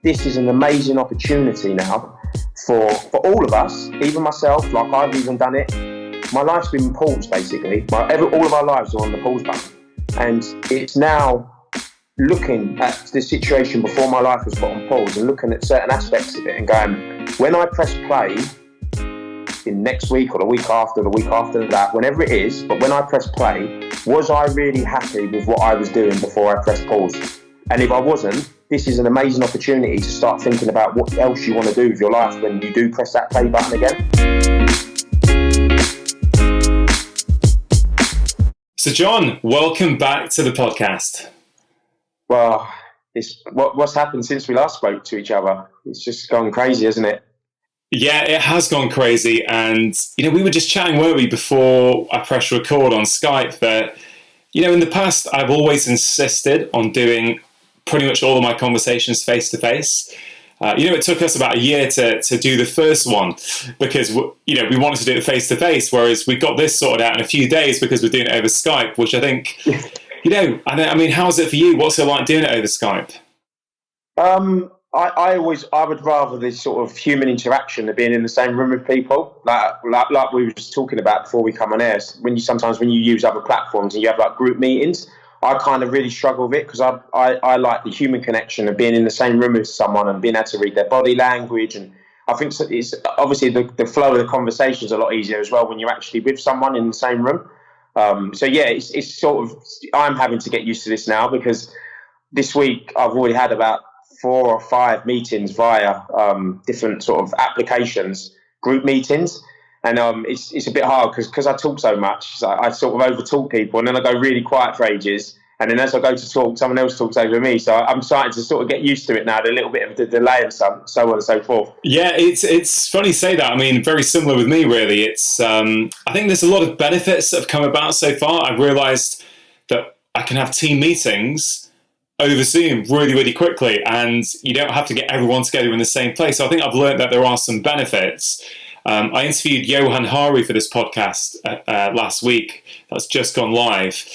this is an amazing opportunity now for all of us, even myself, like I've even done it. My life's been paused, basically. All of our lives are on the pause button. And it's now looking at the situation before my life was put on pause and looking at certain aspects of it and going, when I press play in next week or the week after that, whenever it is, but when I press play, was I really happy with what I was doing before I pressed pause? And if I wasn't, this is an amazing opportunity to start thinking about what else you want to do with your life when you do press that play button again. So John, welcome back to the podcast. Well, what's happened since we last spoke to each other? It's just gone crazy, hasn't it? Yeah, it has gone crazy. And, we were just chatting, weren't we, before I pressed record on Skype that, in the past, I've always insisted on doing pretty much all of my conversations face to face. It took us about a year to do the first one because, we wanted to do it face to face, whereas we got this sorted out in a few days because we're doing it over Skype, which I think, how's it for you? What's it like doing it over Skype? I would rather this sort of human interaction of being in the same room with people, like we were just talking about before we come on air. When you use other platforms and you have like group meetings, I kind of really struggle with it because I like the human connection of being in the same room with someone and being able to read their body language. And I think it's obviously the flow of the conversation is a lot easier as well when you're actually with someone in the same room. It's sort of, I'm having to get used to this now because this week I've already had about 4 or 5 meetings via different sort of applications, group meetings. And it's a bit hard because I talk so much. So I sort of over talk people and then I go really quiet for ages. And then as I go to talk, someone else talks over me. So I'm starting to sort of get used to it now, a little bit of the delay and so on and so forth. Yeah, it's funny you say that. I mean, very similar with me, really. It's I think there's a lot of benefits that have come about so far. I've realised that I can have team meetings over Zoom really, really quickly. And you don't have to get everyone together in the same place. So I think I've learned that there are some benefits. I interviewed Johan Hari for this podcast last week. That's just gone live.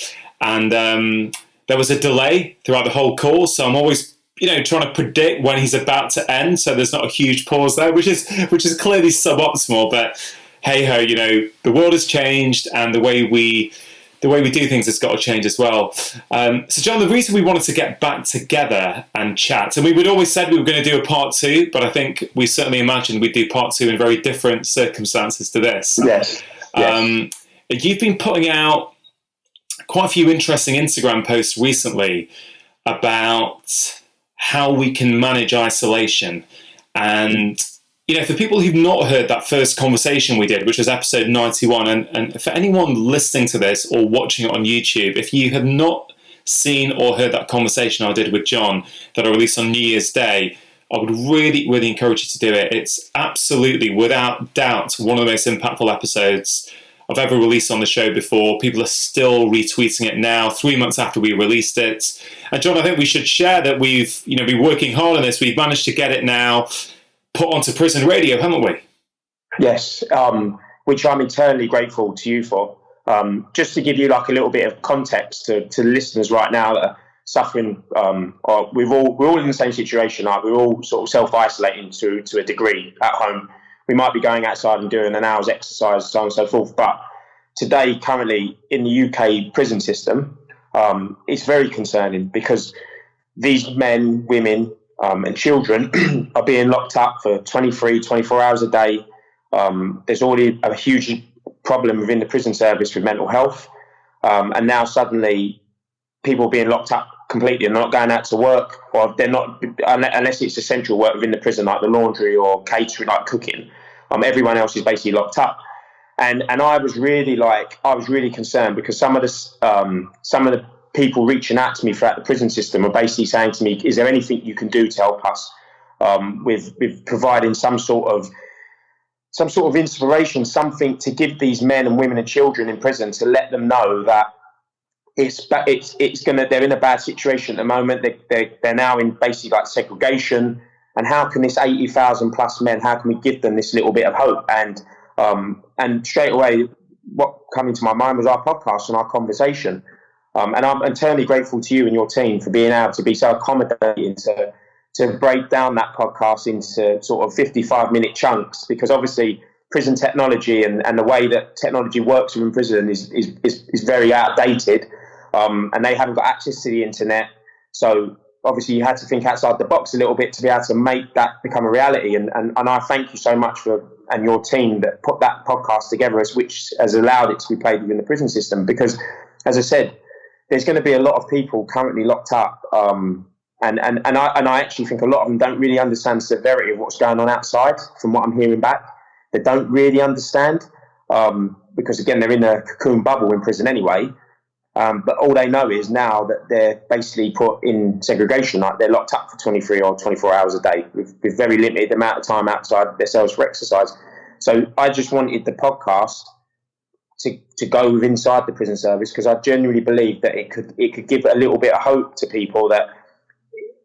And there was a delay throughout the whole call. So I'm always, trying to predict when he's about to end. So there's not a huge pause there, which is clearly suboptimal. But hey ho, the world has changed and the way we do things has got to change as well. So John, the reason we wanted to get back together and chat, and we'd always said we were going to do a part 2, but I think we certainly imagined we'd do part 2 in very different circumstances to this. Yes. You've been putting out quite a few interesting Instagram posts recently about how we can manage isolation. And for people who've not heard that first conversation we did, which was episode 91, and for anyone listening to this or watching it on YouTube, if you have not seen or heard that conversation I did with John that I released on New Year's Day, I would really, really encourage you to do it. It's absolutely, without doubt, one of the most impactful episodes I've ever released on the show before. People are still retweeting it now, 3 months after we released it. And John, I think we should share that we've been working hard on this. We've managed to get it now put onto prison radio, haven't we? Yes, which I'm eternally grateful to you for. Just to give you like a little bit of context to listeners right now that are suffering, we're all in the same situation. Like we're all sort of self-isolating to a degree at home. We might be going outside and doing an hour's exercise, so on and so forth. But today, currently in the UK prison system, it's very concerning because these men, women, and children are being locked up for 24 hours a day. There's already a huge problem within the prison service with mental health. And now suddenly people are being locked up completely and not going out to work, or they're not, unless it's essential work within the prison, like the laundry or catering, like cooking. Everyone else is basically locked up. And I was really concerned because some of the people reaching out to me throughout the prison system are basically saying to me, is there anything you can do to help us with providing some sort of inspiration, something to give these men and women and children in prison to let them know that they're in a bad situation at the moment. They're now in basically like segregation. And how can this 80,000 plus men, how can we give them this little bit of hope? And straight away, what came into my mind was our podcast and our conversation. And I'm eternally grateful to you and your team for being able to be so accommodating to break down that podcast into sort of 55-minute chunks, because obviously prison technology and the way that technology works within prison is very outdated, and they haven't got access to the internet. So obviously you had to think outside the box a little bit to be able to make that become a reality. And I thank you so much and your team that put that podcast together, which has allowed it to be played within the prison system. Because, as I said, there's going to be a lot of people currently locked up, and I actually think a lot of them don't really understand the severity of what's going on outside. From what I'm hearing back, they don't really understand, because again, they're in a cocoon bubble in prison anyway. But all they know is now that they're basically put in segregation, like they're locked up for 23 or 24 hours a day with very limited amount of time outside their cells for exercise. So I just wanted the podcast to go with inside the prison service, because I genuinely believe that it could give a little bit of hope to people that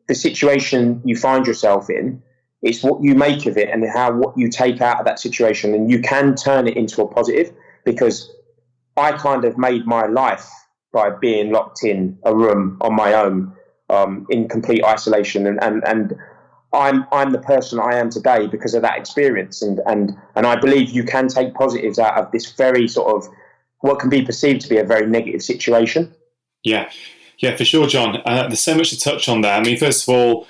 the situation you find yourself in, it's what you make of it and what you take out of that situation, and you can turn it into a positive. Because I kind of made my life by being locked in a room on my own, in complete isolation, and I'm the person I am today because of that experience, and I believe you can take positives out of this very sort of what can be perceived to be a very negative situation. Yeah, for sure, John. There's so much to touch on there. I mean, first of all,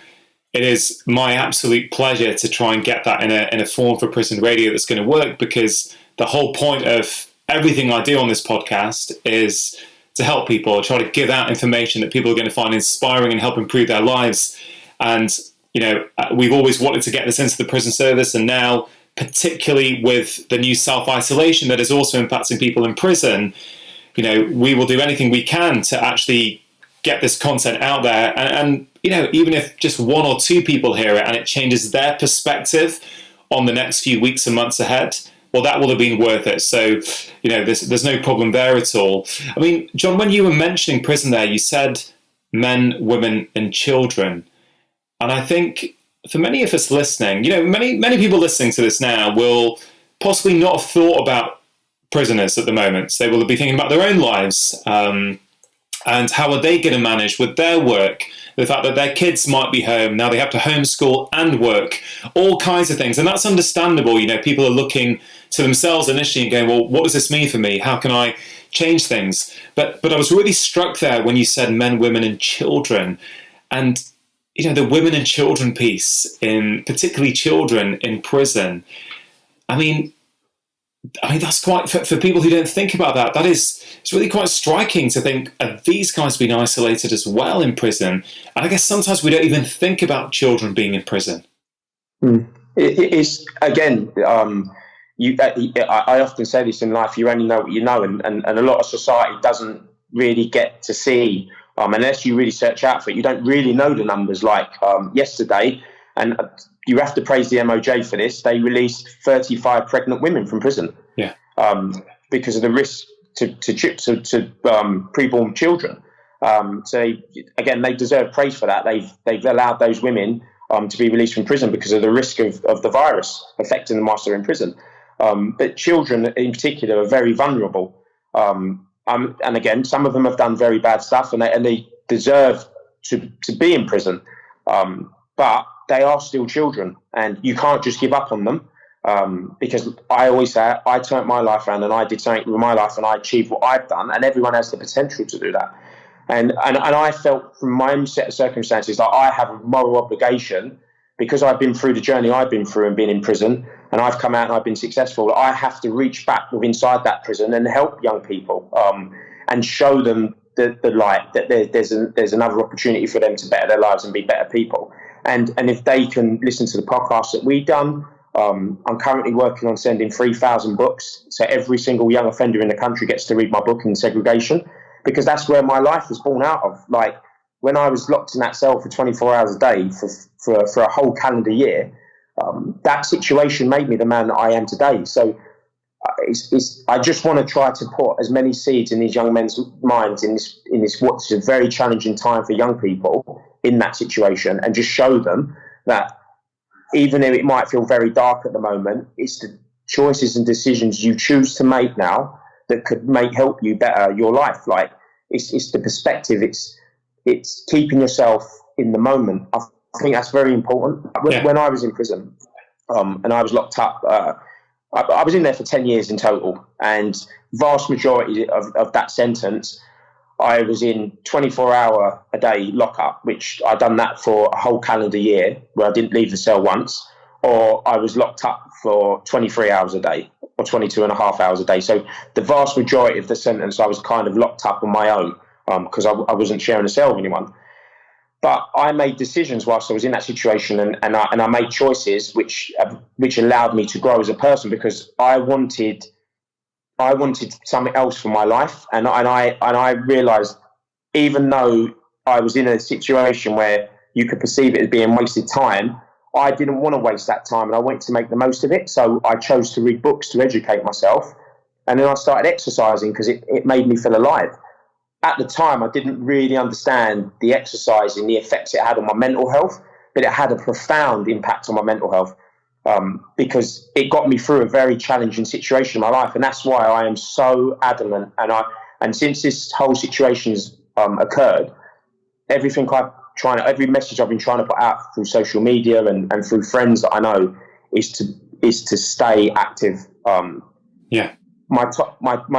it is my absolute pleasure to try and get that in a form for prison radio that's going to work, because the whole point of everything I do on this podcast is to help people, try to give out information that people are going to find inspiring and help improve their lives. And we've always wanted to get this into the prison service, and now, particularly with the new self-isolation that is also impacting people in prison, we will do anything we can to actually get this content out there. And even if just one or two people hear it and it changes their perspective on the next few weeks and months ahead, well, that will have been worth it. So, there's no problem there at all. I mean, John, when you were mentioning prison there, you said men, women, and children. And I think for many of us listening, many people listening to this now will possibly not have thought about prisoners at the moment. So they will be thinking about their own lives, and how are they going to manage with their work, the fact that their kids might be home, now they have to homeschool and work, all kinds of things. And that's understandable. People are looking to themselves initially and going, well, what does this mean for me? How can I change things? But I was really struck there when you said men, women, and children. And the women and children piece, in particularly children in prison. I mean, that's quite, for people who don't think about that, it's really quite striking to think of these guys being isolated as well in prison. And I guess sometimes we don't even think about children being in prison. It is, again, I often say this in life, you only know what you know, and a lot of society doesn't really get to see, unless you really search out for it. You don't really know the numbers. Like yesterday, and you have to praise the MOJ for this, they released 35 pregnant women from prison. Yeah. Because of the risk to preborn children. So again, they deserve praise for that. They've allowed those women to be released from prison because of the risk of the virus affecting them whilst they're in prison. But children in particular are very vulnerable. And again, some of them have done very bad stuff, and they deserve to be in prison. But they are still children, and you can't just give up on them. Because I always say, I turned my life around and I did something with my life and I achieved what I've done, and everyone has the potential to do that. And I felt from my own set of circumstances that I have a moral obligation, because I've been through the journey I've been through and been in prison, and I've come out and I've been successful. I have to reach back with inside that prison and help young people, and show them the light, that there's another opportunity for them to better their lives and be better people. And if they can listen to the podcast that we've done, I'm currently working on sending 3,000 books, so every single young offender in the country gets to read my book in segregation, because that's where my life was born out of. Like, when I was locked in that cell for 24 hours a day for a whole calendar year, that situation made me the man that I am today. So I just want to try to put as many seeds in these young men's minds in this what's a very challenging time for young people in that situation, and just show them that even if it might feel very dark at the moment, it's the choices and decisions you choose to make now that could help you better your life. Like, it's the perspective. It's keeping yourself in the moment. I I think that's very important. When I was in prison, and I was locked up, I was in there for 10 years in total, and vast majority of that sentence, I was in 24-hour a day lockup, which I'd done that for a whole calendar year, where I didn't leave the cell once, or I was locked up for 23 hours a day, or 22 and a half hours a day. So the vast majority of the sentence, I was kind of locked up on my own, because I wasn't sharing a cell with anyone. But I made decisions whilst I was in that situation, and I made choices which allowed me to grow as a person, because I wanted something else for my life, and I realised, even though I was in a situation where you could perceive it as being wasted time, I didn't want to waste that time, and I wanted to make the most of it. So I chose to read books to educate myself, and then I started exercising because it made me feel alive. At the time, I didn't really understand the exercise and the effects it had on my mental health, but it had a profound impact on my mental health, because it got me through a very challenging situation in my life. And that's why I am so adamant. And since this whole situation's occurred, every message I've been trying to put out through social media and through friends that I know is to stay active. My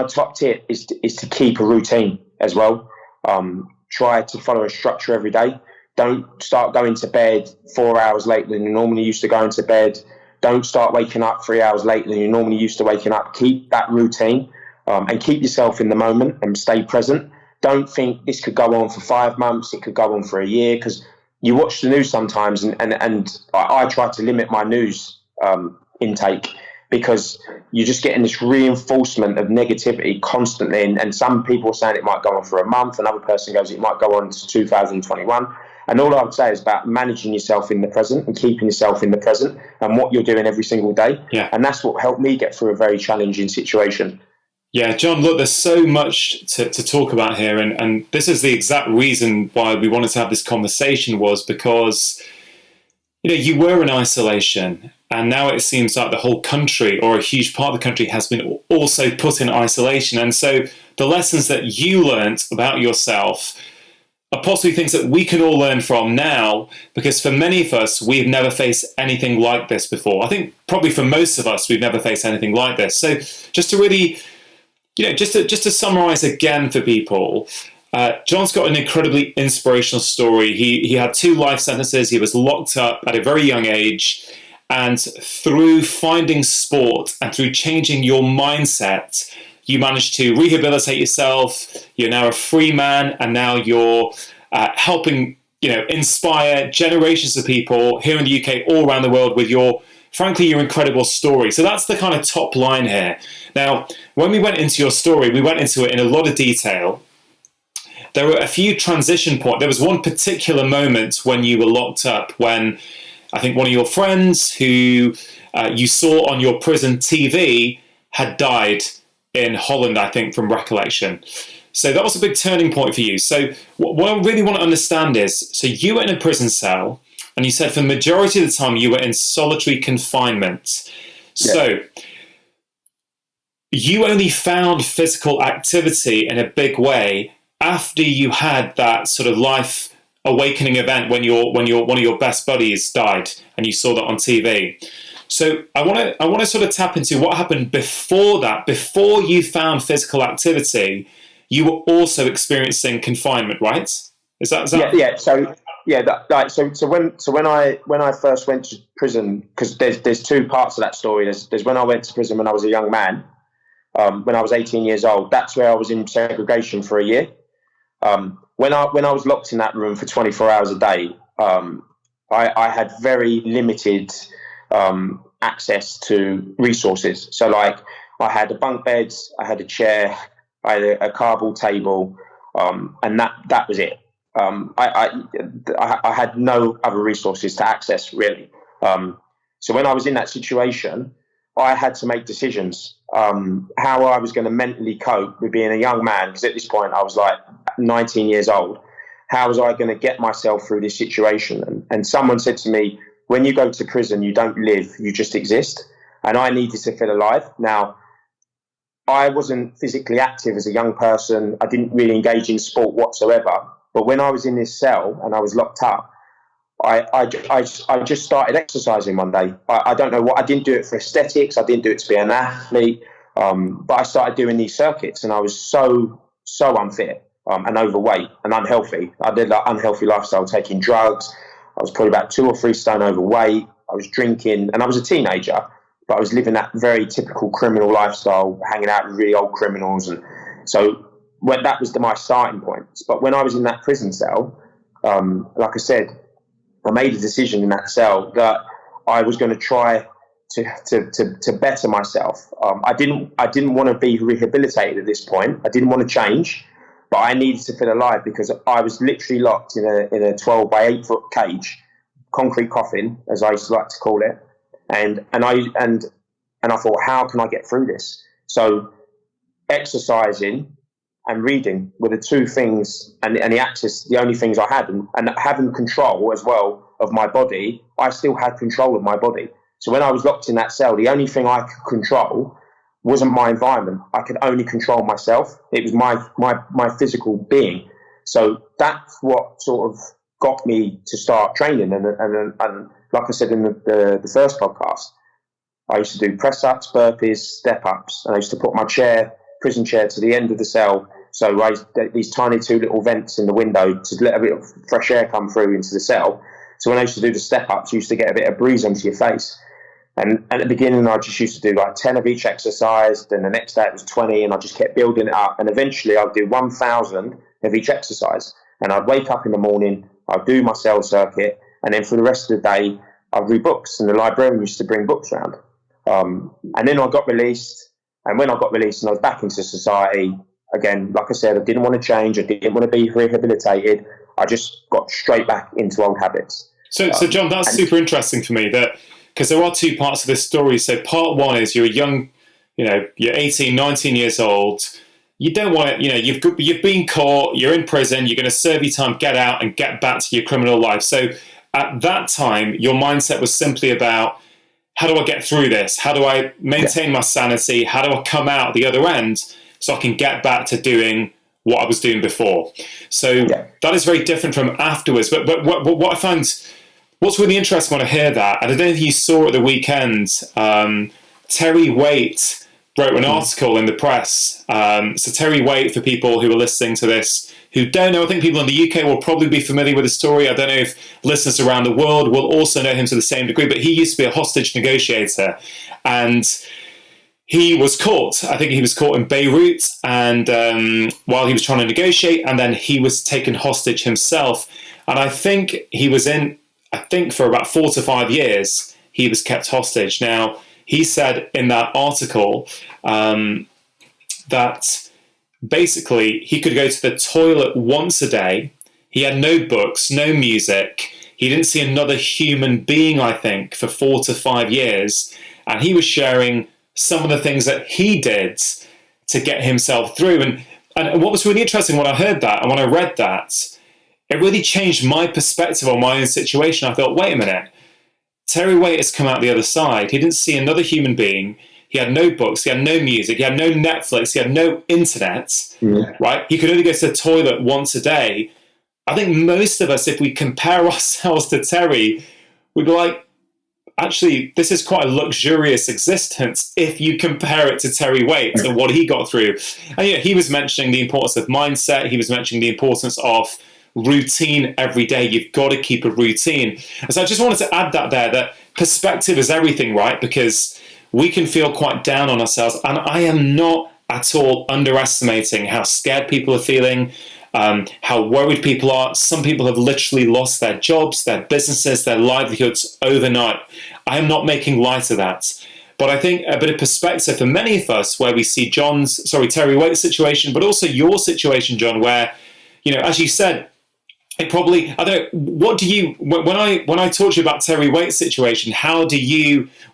top tip is to keep a routine as well. Try to follow a structure every day. Don't start going to bed 4 hours later than you normally used to going to bed. Don't start waking up 3 hours later than you normally used to waking up. Keep that routine, and keep yourself in the moment and stay present. Don't think this could go on for 5 months. It could go on for a year, because you watch the news sometimes, and I try to limit my news intake, because you're just getting this reinforcement of negativity constantly. And some people are saying it might go on for a month. Another person goes, it might go on to 2021. And all I would say is about managing yourself in the present and keeping yourself in the present and what you're doing every single day. Yeah. And that's what helped me get through a very challenging situation. Yeah, John, look, there's so much to talk about here. And this is the exact reason why we wanted to have this conversation, was because, you were in isolation. And now it seems like the whole country, or a huge part of the country, has been also put in isolation. And so the lessons that you learned about yourself are possibly things that we can all learn from now, because for many of us, we've never faced anything like this before. I think probably for most of us, we've never faced anything like this. So just to really, just to summarize again for people, John's got an incredibly inspirational story. He had 2 life sentences. He was locked up at a very young age. And through finding sport and through changing your mindset, you managed to rehabilitate yourself. You're now a free man, and now you're helping, inspire generations of people here in the UK, all around the world, with your incredible story. So that's the kind of top line here. Now, when we went into your story, we went into it in a lot of detail. There were a few transition points. There was one particular moment when you were locked up, when I think one of your friends who you saw on your prison TV had died in Holland, I think, from recollection. So that was a big turning point for you. So what I really want to understand is, so you were in a prison cell, and you said for the majority of the time you were in solitary confinement. Yeah. So you only found physical activity in a big way after you had that sort of life awakening event, when one of your best buddies died, and you saw that on TV. So I want to sort of tap into what happened before that. Before you found physical activity, you were also experiencing confinement, right? Is that? Yeah. So when I first went to prison, because there's 2 parts of that story. There's when I went to prison when I was a young man, when I was 18 years old. That's where I was in segregation for a year. When I was locked in that room for 24 hours a day, I had very limited access to resources. So, like, I had a bunk bed, I had a chair, I had a cardboard table, and that was it. I had no other resources to access, really. So when I was in that situation, I had to make decisions how I was going to mentally cope with being a young man, because at this point I was like 19 years old. How was I going to get myself through this situation? And someone said to me, when you go to prison, you don't live, you just exist. And I needed to feel alive. Now, I wasn't physically active as a young person. I didn't really engage in sport whatsoever. But when I was in this cell and I was locked up, I just started exercising one day. I don't know what. I didn't do it for aesthetics. I didn't do it to be an athlete. But I started doing these circuits, and I was so unfit and overweight and unhealthy. I did that unhealthy lifestyle, taking drugs. I was probably about 2 or 3 stone overweight. I was drinking, and I was a teenager, but I was living that very typical criminal lifestyle, hanging out with really old criminals. And so that was my starting point. But when I was in that prison cell, like I said, I made a decision in that cell that I was going to try to better myself. I didn't want to be rehabilitated at this point. I didn't want to change, but I needed to feel alive because I was literally locked in a 12 by 8 foot cage, concrete coffin, as I used to like to call it. And I thought, how can I get through this? So exercising and reading were the 2 things, and the access, the only things I had, and having control as well of my body. I still had control of my body. So when I was locked in that cell, the only thing I could control wasn't my environment. I could only control myself. It was my physical being. So that's what sort of got me to start training. And like I said in the first podcast, I used to do press-ups, burpees, step-ups, and I used to put my prison chair to the end of the cell. So these tiny 2 little vents in the window to let a bit of fresh air come through into the cell. So when I used to do the step-ups, you used to get a bit of breeze onto your face. And at the beginning, I just used to do like 10 of each exercise. Then the next day it was 20, and I just kept building it up. And eventually I'd do 1,000 of each exercise. And I'd wake up in the morning, I'd do my cell circuit, and then for the rest of the day, I'd read books. And the librarian used to bring books around. And then I got released. And when I got released and I was back into society, again, like I said, I didn't want to change. I didn't want to be rehabilitated. I just got straight back into old habits. So John, that's super interesting for me, that because there are 2 parts of this story. So part 1 is you're young, you're 18, 19 years old. You don't want it, you've been caught, you're in prison, you're going to serve your time, get out and get back to your criminal life. So at that time, your mindset was simply about, how do I get through this? How do I maintain my sanity? How do I come out the other end so I can get back to doing what I was doing before? So that is very different from afterwards. But what I find, what's really interesting when I hear that, and I don't know if you saw at the weekend, Terry Waite wrote an article in the press. So Terry Waite, for people who are listening to this who don't know, I think people in the UK will probably be familiar with the story. I don't know if listeners around the world will also know him to the same degree, but he used to be a hostage negotiator, and he was caught. I think he was caught in Beirut, and while he was trying to negotiate, and then he was taken hostage himself. And I think he was for about 4 to 5 years, he was kept hostage. Now, he said in that article that basically he could go to the toilet once a day. He had no books, no music. He didn't see another human being, I think, for 4 to 5 years. And he was sharing some of the things that he did to get himself through. And what was really interesting when I heard that and when I read that, it really changed my perspective on my own situation. I thought, wait a minute, Terry Waite has come out the other side. He didn't see another human being. He had no books, he had no music, he had no Netflix, he had no internet, right? He could only go to the toilet once a day. I think most of us, if we compare ourselves to Terry, we'd be like, actually, this is quite a luxurious existence if you compare it to Terry Waite and what he got through. And he was mentioning the importance of mindset. He was mentioning the importance of routine every day. You've got to keep a routine. And so I just wanted to add that perspective is everything, right? Because we can feel quite down on ourselves. And I am not at all underestimating how scared people are feeling, how worried people are. Some people have literally lost their jobs, their businesses, their livelihoods overnight. I am not making light of that. But I think a bit of perspective for many of us, where we see Terry Waite's situation, but also your situation, John, where, as you said, it probably, I don't know, what do you, when I talk to you about Terry Waite's situation,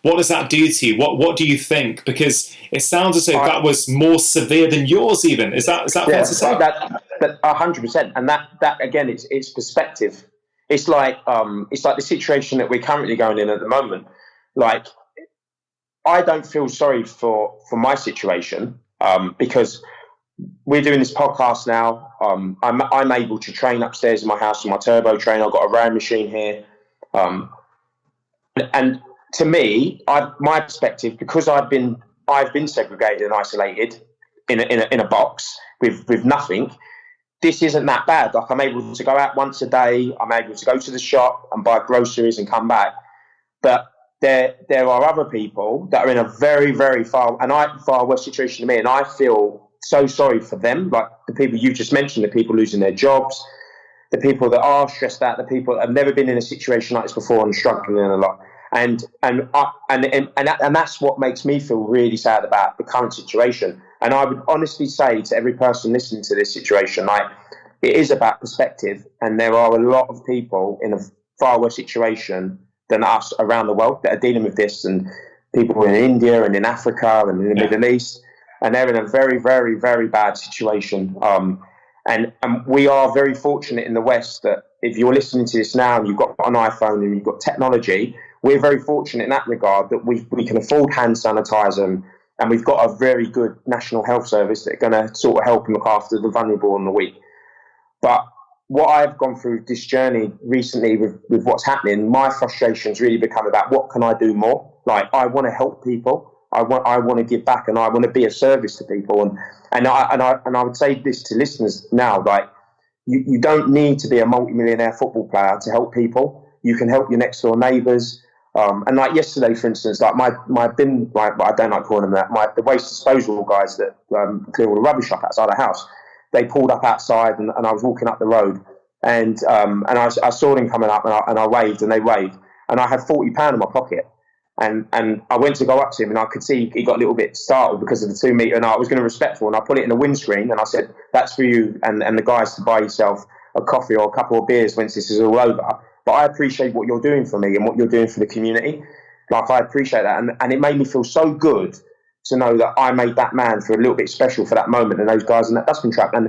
what does that do to you? What do you think? Because it sounds as though that was more severe than yours even. Is that fair to say? That 100%. And that again, it's perspective. It's like the situation that we're currently going in at the moment. Like, I don't feel sorry for my situation, because we're doing this podcast now. I'm able to train upstairs in my house on my turbo trainer. I've got a rowing machine here. And to me, my perspective, because I've been segregated and isolated in a box with nothing. This isn't that bad. Like, I'm able to go out once a day. I'm able to go to the shop and buy groceries and come back. But there are other people that are in a very, very far worse situation than me, and I feel so sorry for them. Like the people you just mentioned, the people losing their jobs, the people that are stressed out, the people that have never been in a situation like this before and struggling a lot. And that's what makes me feel really sad about the current situation. And I would honestly say to every person listening to this situation, like, it is about perspective, and there are a lot of people in a far worse situation than us around the world that are dealing with this, and people in India and in Africa and in the Middle East, and they're in a very, very, very bad situation. And we are very fortunate in the West that if you're listening to this now and you've got an iPhone and you've got technology, we're very fortunate in that regard that we can afford hand sanitizer, and we've got a very good National Health Service that are going to sort of help and look after the vulnerable and the weak. But what I've gone through this journey recently with what's happening, my frustrations really become about what can I do more? Like, I want to help people. I want to give back, and I want to be of service to people. And I would say this to listeners now, like, you don't need to be a multi-millionaire football player to help people. You can help your next door neighbours. And like yesterday, for instance, like my bin, like, I don't like calling them that, the waste disposal guys that clear all the rubbish up outside the house, they pulled up outside, and I was walking up the road, and I saw them coming up, and I waved, and they waved, and I had £40 in my pocket, and I went to go up to him, and I could see he got a little bit startled because of the 2 metre, and I was going to be respectful, and I put it in a windscreen, and I said, that's for you and the guys to buy yourself a coffee or a couple of beers once this is all over. But I appreciate what you're doing for me and what you're doing for the community. Like, I appreciate that. And it made me feel so good to know that I made that man feel a little bit special for that moment, and those guys in that dustbin truck. And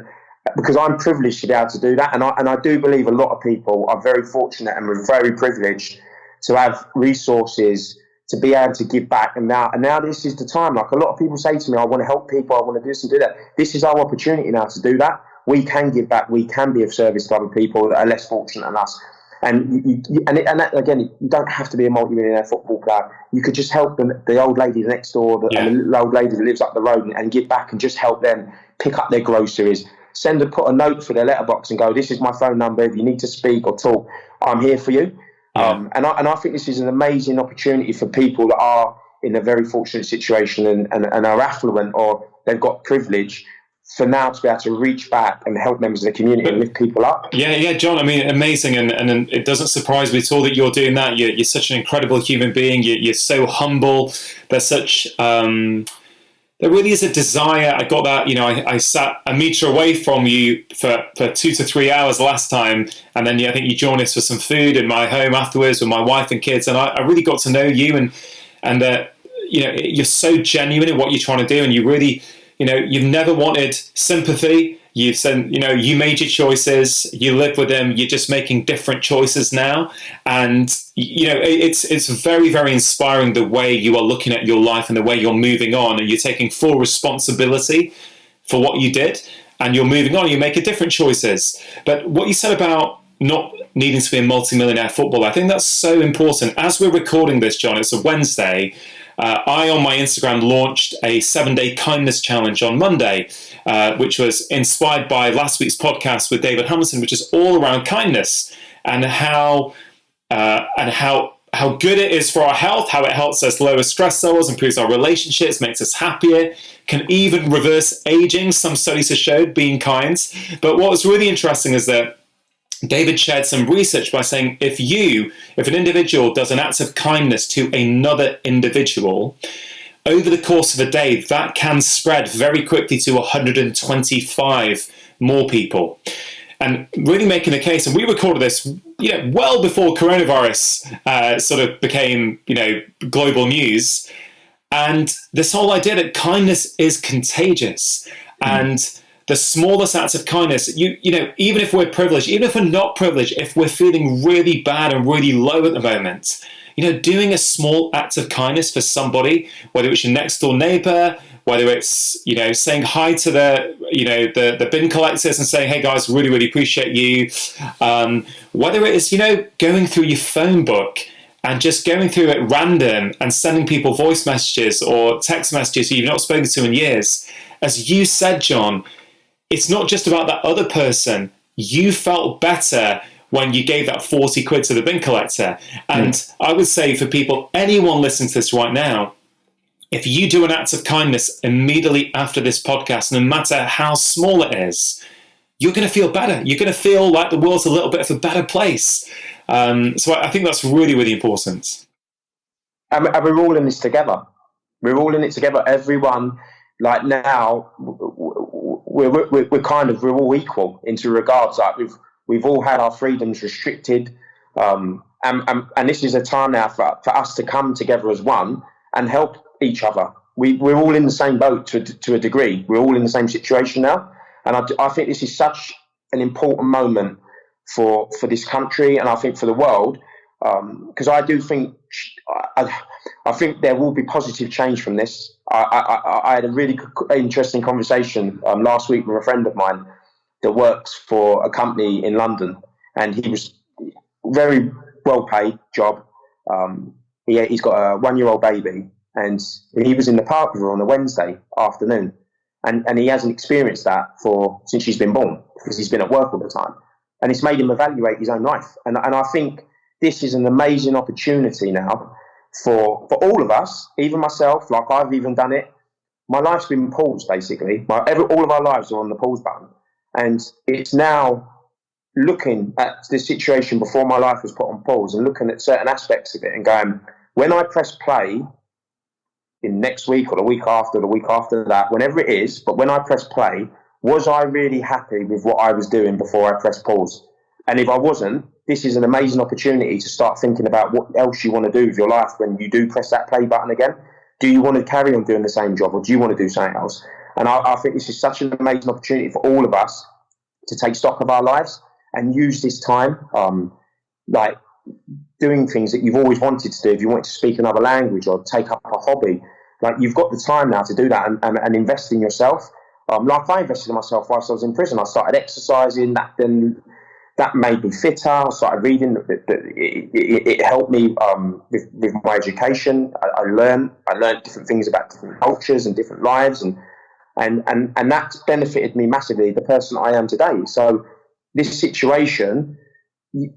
because I'm privileged to be able to do that. And I do believe a lot of people are very fortunate and we're very privileged to have resources to be able to give back. And now this is the time. Like, a lot of people say to me, I want to help people, I want to do this and do that. This is our opportunity now to do that. We can give back. We can be of service to other people that are less fortunate than us. And again, you don't have to be a multi-millionaire football player. You could just help the old lady next door, and the old lady that lives up the road, and give back and just help them pick up their groceries. Put a note for their letterbox and go, this is my phone number. If you need to speak or talk, I'm here for you. And I think this is an amazing opportunity for people that are in a very fortunate situation and are affluent, or they've got privilege, for now to be able to reach back and help members of the community and lift people up. Yeah, John, I mean, amazing. And it doesn't surprise me at all that you're doing that. You're such an incredible human being. You're so humble. There's such... there really is a desire. I got that, I sat a metre away from you for 2 to 3 hours last time. And then I think you joined us for some food in my home afterwards with my wife and kids. And I really got to know you. And you're so genuine in what you're trying to do. And you really... you've never wanted sympathy. You've said, you made your choices, you live with them, you're just making different choices now. And, it's very, very inspiring the way you are looking at your life and the way you're moving on, and you're taking full responsibility for what you did, and you're moving on, you're making different choices. But what you said about not needing to be a multi-millionaire footballer, I think that's so important. As we're recording this, John, it's a Wednesday. I, on my Instagram, launched a 7-day kindness challenge on Monday, which was inspired by last week's podcast with David Hamilton, which is all around kindness and how good it is for our health, how it helps us lower stress levels, improves our relationships, makes us happier, can even reverse aging. Some studies have showed being kind. But what was really interesting is that David shared some research by saying if an individual does an act of kindness to another individual, over the course of a day, that can spread very quickly to 125 more people. And really making the case, and we recorded this, well before coronavirus sort of became, global news. And this whole idea that kindness is contagious, and the smallest acts of kindness, even if we're privileged, even if we're not privileged, if we're feeling really bad and really low at the moment, doing a small act of kindness for somebody, whether it's your next door neighbor, whether it's, saying hi to the bin collectors and saying, hey guys, really, really appreciate you. Whether it is, going through your phone book and just going through it random and sending people voice messages or text messages you've not spoken to in years. As you said, John, it's not just about that other person. You felt better when you gave that 40 quid to the bin collector. And I would say for people, anyone listening to this right now, if you do an act of kindness immediately after this podcast, no matter how small it is, you're going to feel better. You're going to feel like the world's a little bit of a better place. So I think that's really, really important. And we're all in this together. We're all in it together. Everyone, like now, we're all equal into regards. Like we've all had our freedoms restricted, and this is a time now for us to come together as one and help each other. We're all in the same boat to a degree. We're all in the same situation now, and I think this is such an important moment for this country, and I think for the world, because I do think I think there will be positive change from this. I had a really interesting conversation last week with a friend of mine that works for a company in London, and he was very well paid job. He's got a 1-year-old baby, and he was in the park with her on a Wednesday afternoon, and he hasn't experienced that since she's been born, because he's been at work all the time, and it's made him evaluate his own life. And I think this is an amazing opportunity now for all of us, even myself. Like, I've even done it. My life's been paused, basically. All of our lives are on the pause button, and it's now looking at the situation before my life was put on pause and looking at certain aspects of it and going, when I press play in next week or the week after that, whenever it is, but when I press play, was I really happy with what I was doing before I pressed pause? And if I wasn't, this is an amazing opportunity to start thinking about what else you want to do with your life when you do press that play button again. Do you want to carry on doing the same job, or do you want to do something else? And I think this is such an amazing opportunity for all of us to take stock of our lives and use this time, like doing things that you've always wanted to do. If you want to speak another language or take up a hobby, like, you've got the time now to do that and invest in yourself. Like I invested in myself whilst I was in prison. I started exercising. That made me fitter. I started reading. It helped me with my education. I learned different things about different cultures and different lives, and that's benefited me massively, the person I am today. So this situation,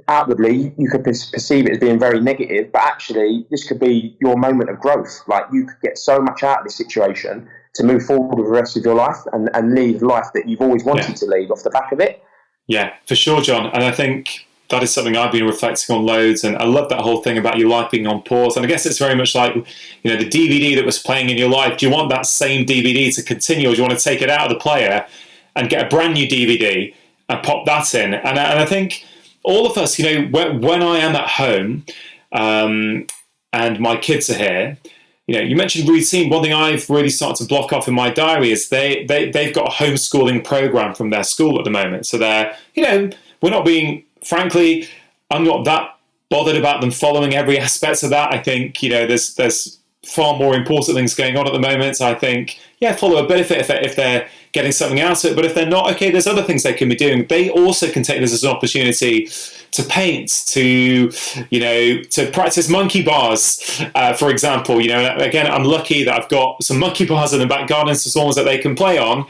outwardly, you could perceive it as being very negative, but actually this could be your moment of growth. Like, you could get so much out of this situation to move forward with the rest of your life and lead life that you've always wanted to lead off the back of it. Yeah, for sure, John. And I think that is something I've been reflecting on loads. And I love that whole thing about your life being on pause. And I guess it's very much like, the DVD that was playing in your life. Do you want that same DVD to continue, or do you want to take it out of the player and get a brand new DVD and pop that in? And I think all of us, when I am at home and my kids are here, you mentioned routine. One thing I've really started to block off in my diary is they've got a homeschooling program from their school at the moment. So they're, we're not being, frankly, I'm not that bothered about them following every aspect of that. I think, there's far more important things going on at the moment. So I think, follow a bit of it if they're getting something out of it. But if they're not, okay, there's other things they can be doing. They also can take this as an opportunity to paint, to practice monkey bars, for example. Again, I'm lucky that I've got some monkey bars in the back garden, some ones that they can play on.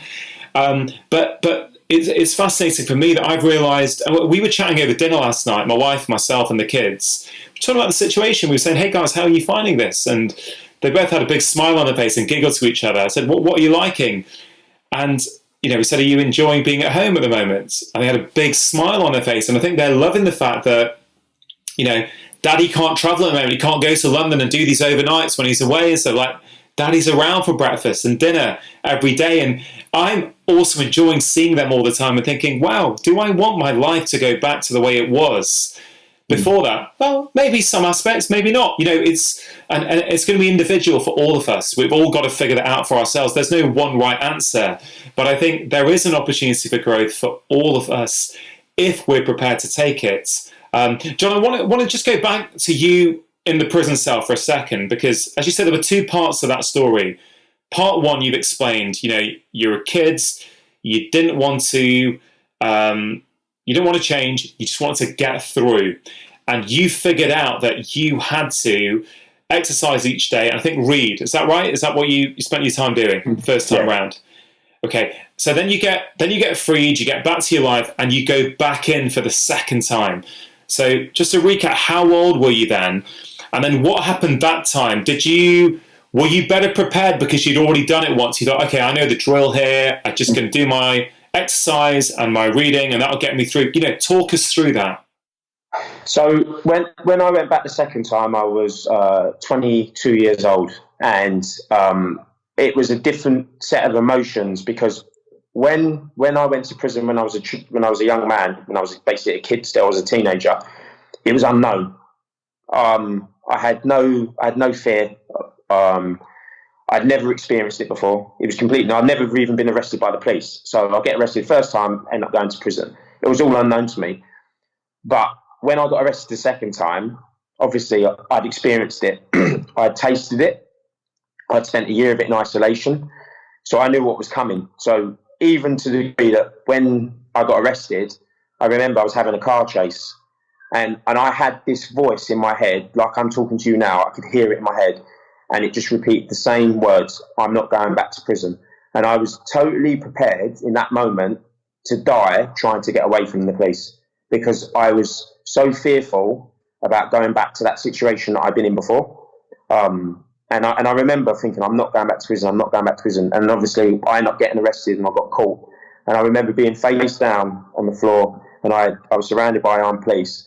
But it's fascinating for me that I've realised. We were chatting over dinner last night, my wife, myself, and the kids. We were talking about the situation. We were saying, "Hey guys, how are you finding this?" And they both had a big smile on their face and giggled to each other. I said, "What are you liking?" And we said, "Are you enjoying being at home at the moment?" And they had a big smile on their face. And I think they're loving the fact that, Daddy can't travel at the moment. He can't go to London and do these overnights when he's away. So, like, Daddy's around for breakfast and dinner every day. And I'm also enjoying seeing them all the time and thinking, wow, do I want my life to go back to the way it was before that? Well, maybe some aspects, maybe not. It's going to be individual for all of us. We've all got to figure that out for ourselves. There's no one right answer. But I think there is an opportunity for growth for all of us if we're prepared to take it. John, I want to just go back to you in the prison cell for a second, because as you said, there were two parts of that story. Part one, you've explained, you're a kid, you didn't want to change, you just wanted to get through. And you figured out that you had to exercise each day and I think read. Is that right? Is that what you spent your time doing the first time round? Okay. So then you get freed, you get back to your life, and you go back in for the second time. So just to recap, how old were you then? And then what happened that time? Were you better prepared because you'd already done it once? You thought, okay, I know the drill here. I'm just going to do my exercise and my reading, and that'll get me through. Talk us through that. So when I went back the second time, I was 22 years old, and it was a different set of emotions because when I went to prison when I was a young man, when I was basically a kid still, as a teenager, it was unknown. I had no fear. I'd never experienced it before. It was completely. I'd never even been arrested by the police. So I'll get arrested the first time, end up going to prison. It was all unknown to me. But when I got arrested the second time, obviously I'd experienced it. I'd tasted it. I'd spent a year of it in isolation. So I knew what was coming. So even to the degree that when I got arrested, I remember I was having a car chase. And I had this voice in my head, like I'm talking to you now. I could hear it in my head. And it just repeated the same words, I'm not going back to prison. And I was totally prepared in that moment to die trying to get away from the police because I was so fearful about going back to that situation that I'd been in before. And I remember thinking, I'm not going back to prison, I'm not going back to prison. And obviously I ended up getting arrested and I got caught. And I remember being face down on the floor and I was surrounded by armed police.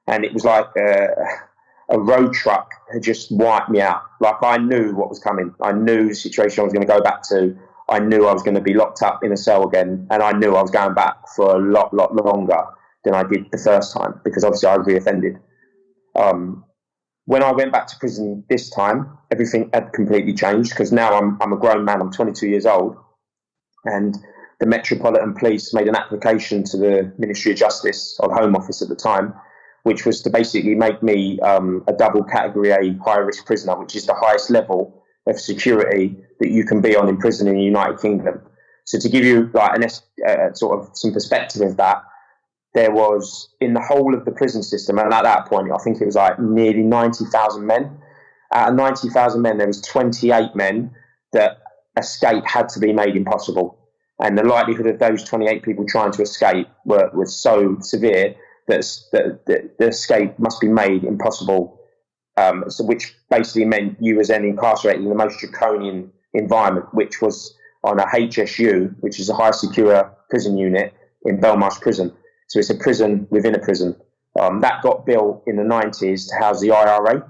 And it was like a road truck had just wiped me out. Like I knew what was coming. I knew the situation I was going to go back to. I knew I was going to be locked up in a cell again. And I knew I was going back for a lot longer than I did the first time because obviously I reoffended. When I went back to prison this time, everything had completely changed because now I'm a grown man. I'm 22 years old. And the Metropolitan Police made an application to the Ministry of Justice or the Home Office at the time, which was to basically make me a double category A high-risk prisoner, which is the highest level of security that you can be on in prison in the United Kingdom. So to give you like sort of some perspective of that, there was in the whole of the prison system, and at that point, I think it was like nearly 90,000 men. Out of 90,000 men, there was 28 men that escape had to be made impossible. And the likelihood of those 28 people trying to escape was so severe that the escape must be made impossible, so which basically meant you was then incarcerated in the most draconian environment, which was on a HSU, which is a high secure prison unit in Belmarsh Prison. So it's a prison within a prison. That got built in the 90s to house the IRA.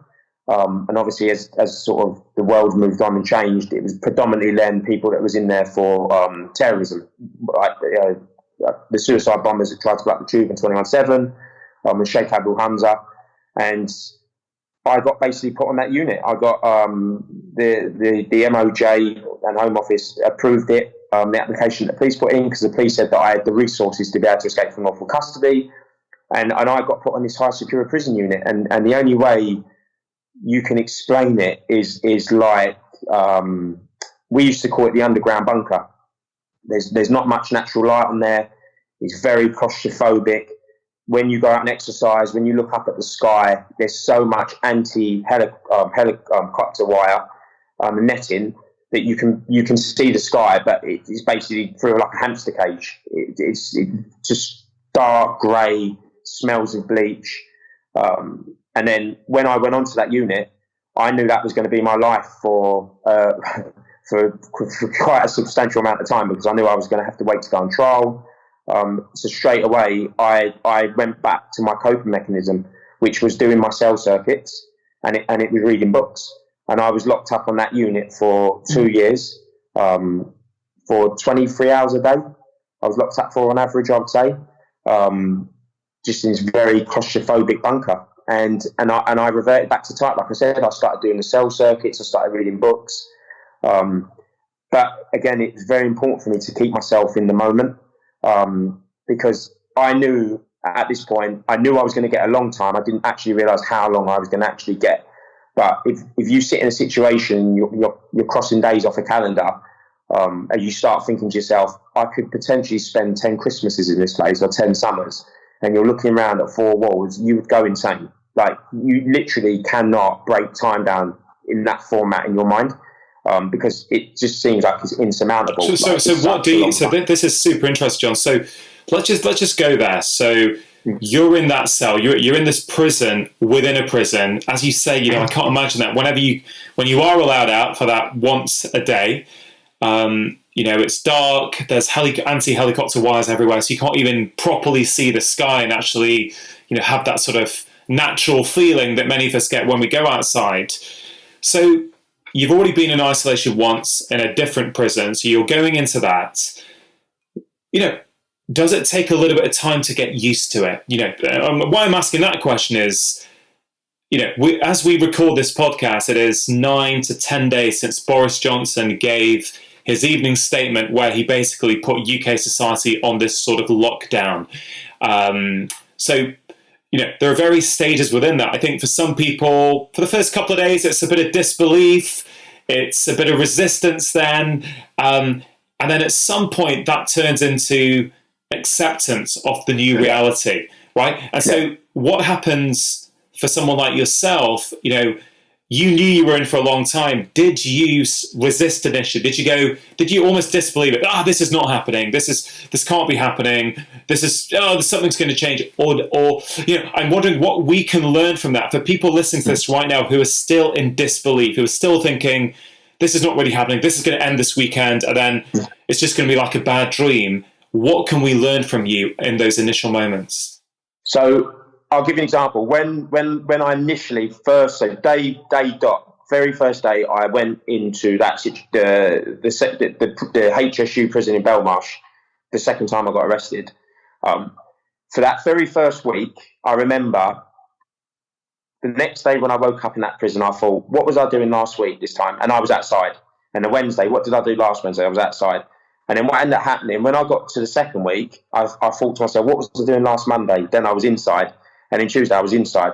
And obviously as sort of the world moved on and changed, it was predominantly then people that was in there for terrorism, like the suicide bombers that tried to block the tube in 21/7, with Sheikh Abu Hamza. And I got basically put on that unit. I got the MOJ and Home Office approved it, the application that the police put in, because the police said that I had the resources to be able to escape from lawful custody. And I got put on this high secure prison unit. And the only way you can explain it is like, we used to call it the underground bunker. There's not much natural light on there. It's very claustrophobic. When you go out and exercise, when you look up at the sky, there's so much helicopter wire netting that you can see the sky, but it's basically through like a hamster cage. It's just dark grey, smells of bleach. And then when I went onto that unit, I knew that was going to be my life for quite a substantial amount of time, because I knew I was going to have to wait to go on trial. So straight away, I went back to my coping mechanism, which was doing my cell circuits, and it was reading books. And I was locked up on that unit for 2 years, for 23 hours a day. I was locked up for, on average, I would say, just in this very claustrophobic bunker. And I reverted back to type. Like I said, I started doing the cell circuits, I started reading books. But again, it was very important for me to keep myself in the moment, because I knew at this point, I knew I was going to get a long time. I didn't actually realise how long I was going to actually get. But if you sit in a situation, you're crossing days off a calendar, and you start thinking to yourself, I could potentially spend 10 Christmases in this place or 10 summers, and you're looking around at four walls, you would go insane. Like, you literally cannot break time down in that format in your mind, because it just seems like it's insurmountable. So this is super interesting, John. So let's just go there. So you're in that cell, you're in this prison within a prison. As you say, I can't imagine that when you are allowed out for that once a day, it's dark, there's anti-helicopter wires everywhere, so you can't even properly see the sky and actually, have that sort of natural feeling that many of us get when we go outside. So you've already been in isolation once in a different prison, so you're going into that. Does it take a little bit of time to get used to it? Why I'm asking that question is, as we record this podcast, it is 9 to 10 days since Boris Johnson gave his evening statement where he basically put UK society on this sort of lockdown. So there are various stages within that. I think for some people, for the first couple of days, it's a bit of disbelief, it's a bit of resistance then, and then at some point that turns into acceptance of the new reality, right? And so what happens for someone like yourself, you knew you were in for a long time. Did you resist initially? Did you almost disbelieve it? This is not happening. This can't be happening. Something's going to change. Or I'm wondering what we can learn from that for people listening to this right now who are still in disbelief, who are still thinking, this is not really happening. This is going to end this weekend. And then it's just going to be like a bad dream. What can we learn from you in those initial moments? So I'll give you an example. When I initially day dot, very first day, I went into the HSU prison in Belmarsh. The second time I got arrested, for that very first week, I remember the next day when I woke up in that prison, I thought, what was I doing last week this time? And I was outside. And the Wednesday, what did I do last Wednesday? I was outside. And then what ended up happening, when I got to the second week, I thought to myself, what was I doing last Monday? Then I was inside. And then Tuesday I was inside.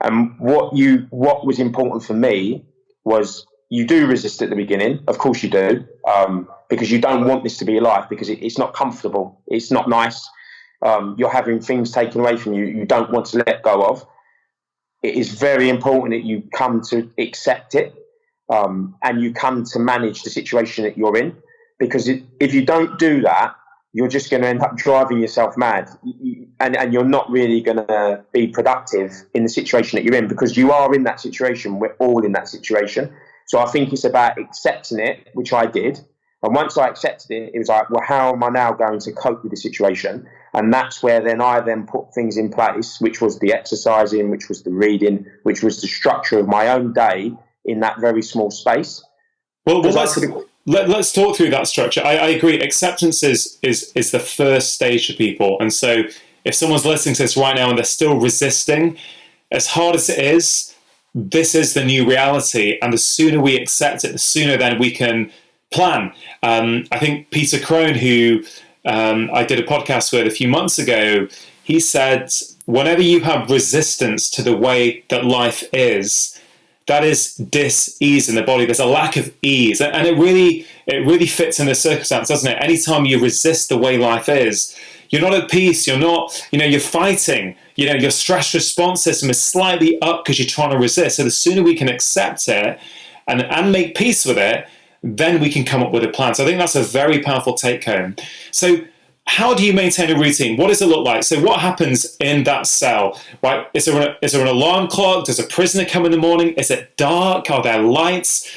And what was important for me was, you do resist at the beginning. Of course you do, because you don't want this to be your life, because it's not comfortable. It's not nice. You're having things taken away from you you don't want to let go of. It is very important that you come to accept it, and you come to manage the situation that you're in. Because if you don't do that, you're just going to end up driving yourself mad, and you're not really going to be productive in the situation that you're in, because you are in that situation. We're all in that situation. So I think it's about accepting it, which I did. And once I accepted it, it was like, well, how am I now going to cope with the situation? And that's where I put things in place, which was the exercising, which was the reading, which was the structure of my own day in that very small space. Well, let's talk through that structure. I agree. Acceptance is the first stage for people. And so if someone's listening to this right now and they're still resisting, as hard as it is, this is the new reality. And the sooner we accept it, the sooner then we can plan. I think Peter Crone, who I did a podcast with a few months ago, he said, whenever you have resistance to the way that life is, that is dis-ease in the body. There's a lack of ease. And it really fits in the circumstance, doesn't it? Anytime you resist the way life is, you're not at peace. You're not, you're fighting. Your stress response system is slightly up because you're trying to resist. So the sooner we can accept it and make peace with it, then we can come up with a plan. So I think that's a very powerful take home. So how do you maintain a routine? What does it look like? So what happens in that cell, right? Is there an alarm clock? Does a prisoner come in the morning? Is it dark? Are there lights?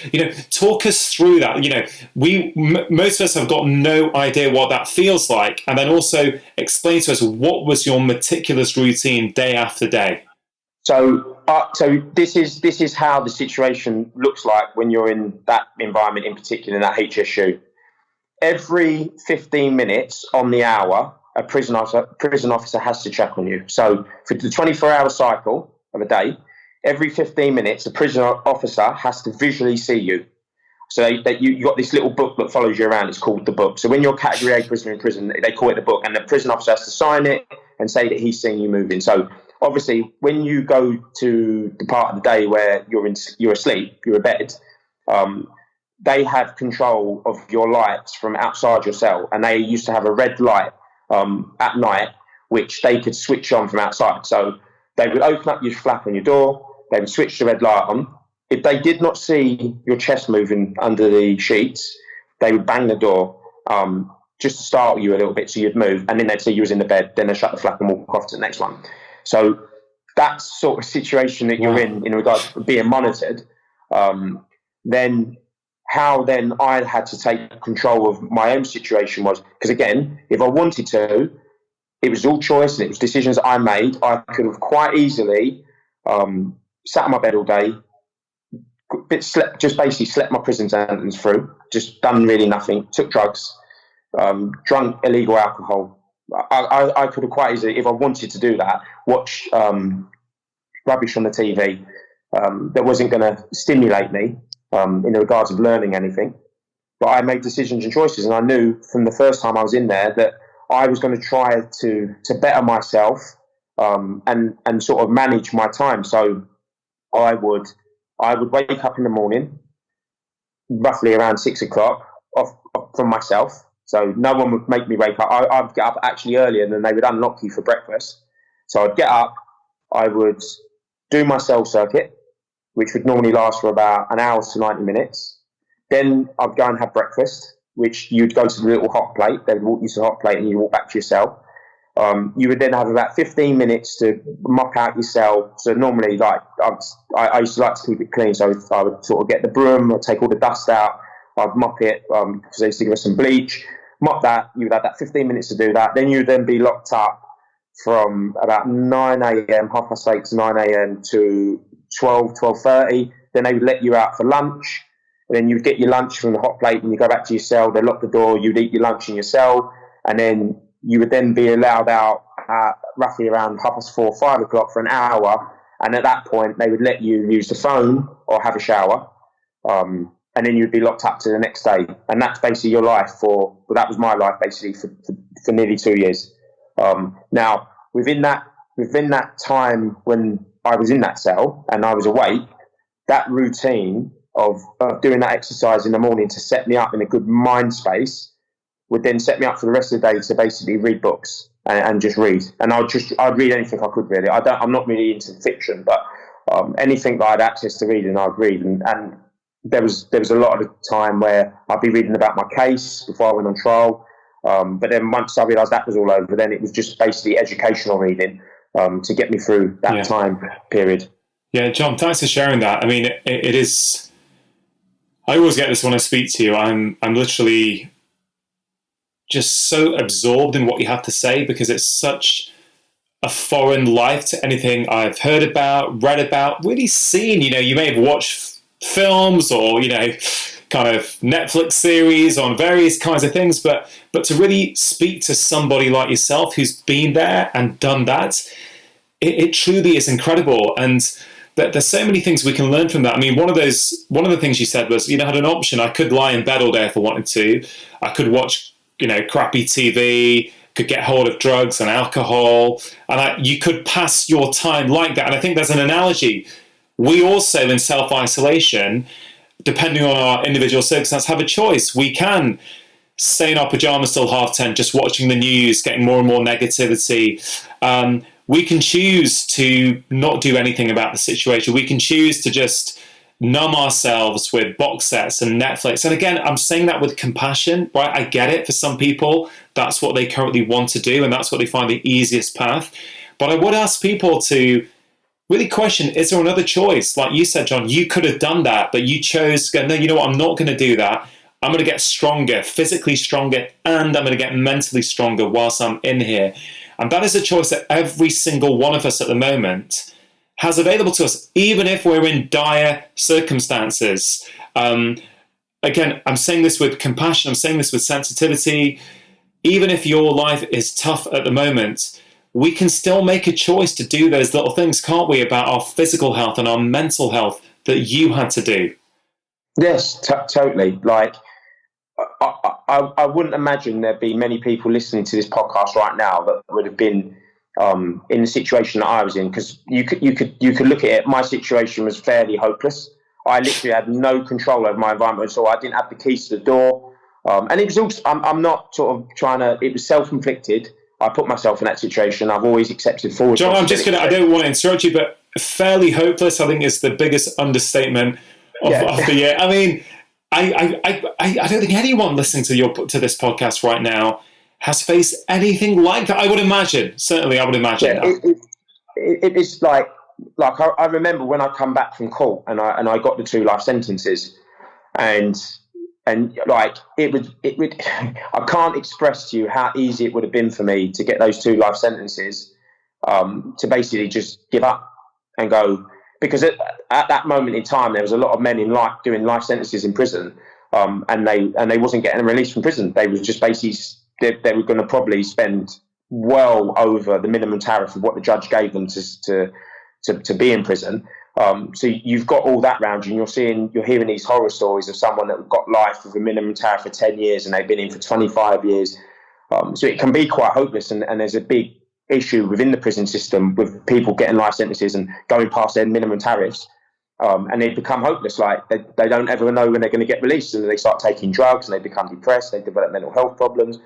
Talk us through that. Most of us have got no idea what that feels like. And then also explain to us, what was your meticulous routine day after day? So this is how the situation looks like when you're in that environment, in particular in that HSU. Every 15 minutes on the hour, a prison officer has to check on you. So for the 24-hour cycle of a day, every 15 minutes, a prison officer has to visually see you. So you got this little book that follows you around. It's called the book. So when you're category A prisoner in prison, they call it the book, and the prison officer has to sign it and say that he's seeing you moving. So obviously, when you go to the part of the day where you're asleep, you're in bed, they have control of your lights from outside your cell, and they used to have a red light at night, which they could switch on from outside. So they would open up your flap on your door, they would switch the red light on. If they did not see your chest moving under the sheets, they would bang the door just to startle you a little bit so you'd move, and then they'd see you was in the bed, then they'd shut the flap and walk off to the next one. So that sort of situation that you're in regards to being monitored, then how then I had to take control of my own situation was, because again, if I wanted to, it was all choice and it was decisions I made. I could have quite easily sat on my bed all day, just basically slept my prison sentence through, just done really nothing, took drugs, drunk illegal alcohol. I could have quite easily, if I wanted to do that, watch rubbish on the TV that wasn't going to stimulate me in regards of learning anything. But I made decisions and choices, and I knew from the first time I was in there that I was going to try to better myself and sort of manage my time. So I would wake up in the morning, roughly around 6 o'clock, from myself. So no one would make me wake up. I'd get up actually earlier, and then they would unlock you for breakfast. So I'd get up, I would do my cell circuit, which would normally last for about an hour to 90 minutes. Then I'd go and have breakfast, which you'd go to the little hot plate. They would walk you to the hot plate and you walk back to your cell. You would then have about 15 minutes to mop out your cell. So normally, like I used to like to keep it clean, so I would sort of get the broom, I'd take all the dust out, I'd mop it because they used to give us some bleach, mop that. You would have that 15 minutes to do that. Then you would then be locked up from about 9 a.m., 8:30 to 9 a.m. to 12:30. Then they would let you out for lunch. And then you'd get your lunch from the hot plate and you go back to your cell. They lock the door, you'd eat your lunch in your cell, and then you would then be allowed out at roughly around 4:30, 5 o'clock for an hour. And at that point, they would let you use the phone or have a shower. And then you'd be locked up to the next day. And that's basically your life that was my life basically for nearly 2 years. Now, within that time when I was in that cell and I was awake, that routine of doing that exercise in the morning to set me up in a good mind space would then set me up for the rest of the day to basically read books and just read. And I'd read anything I could really. I'm not really into fiction, but anything that I had access to reading, I'd read. And there was a lot of the time where I'd be reading about my case before I went on trial. But then once I realised that was all over, then it was just basically educational reading to get me through that time period. Yeah, John, thanks for sharing that. I mean, it is. I always get this when I speak to you. I'm literally just so absorbed in what you have to say because it's such a foreign life to anything I've heard about, read about, really seen. You may have watched films or kind of Netflix series on various kinds of things, but to really speak to somebody like yourself who's been there and done that, it truly is incredible. And there's so many things we can learn from that. I mean, one of the things you said was, I had an option. I could lie in bed all day if I wanted to. I could watch, crappy TV, could get hold of drugs and alcohol, and you could pass your time like that. And I think there's an analogy. We also, in self-isolation, depending on our individual circumstance, have a choice. We can stay in our pajamas till 10:30, just watching the news, getting more and more negativity. We can choose to not do anything about the situation. We can choose to just numb ourselves with box sets and Netflix. And again, I'm saying that with compassion, right? I get it. For some people, that's what they currently want to do, and that's what they find the easiest path. But I would ask people to really question, is there another choice? Like you said, John, you could have done that, but you chose to go, no, you know what? I'm not going to do that. I'm going to get stronger, physically stronger, and I'm going to get mentally stronger whilst I'm in here. And that is a choice that every single one of us at the moment has available to us, even if we're in dire circumstances. Again, I'm saying this with compassion. I'm saying this with sensitivity. Even if your life is tough at the moment, we can still make a choice to do those little things, can't we, about our physical health and our mental health that you had to do? Yes, totally. Like, I wouldn't imagine there'd be many people listening to this podcast right now that would have been in the situation that I was in, because you could look at it. My situation was fairly hopeless. I literally had no control over my environment, so I didn't have the keys to the door. And it was also, I'm not sort of trying to, it was self-inflicted. I put myself in that situation. I've always accepted full John, responsibility. I don't want to interrupt you, but fairly hopeless, I think, is the biggest understatement of the year. I mean, I don't think anyone listening to this podcast right now has faced anything like that. I would imagine. Certainly, I would imagine. Yeah, it's like I remember when I come back from court and I got the 2 life sentences, and like it would I can't express to you how easy it would have been for me to get those 2 life sentences, to basically just give up and go, because at that moment in time there was a lot of men in life doing life sentences in prison, and they wasn't getting released from prison. They was just basically they were going to probably spend well over the minimum tariff of what the judge gave them to be in prison. So you've got all that round you, and you're hearing these horror stories of someone that got life with a minimum tariff for 10 years and they've been in for 25 years. So it can be quite hopeless, and there's a big issue within the prison system with people getting life sentences and going past their minimum tariffs. And they become hopeless. Like they don't ever know when they're going to get released, and they start taking drugs and they become depressed, they develop mental health problems.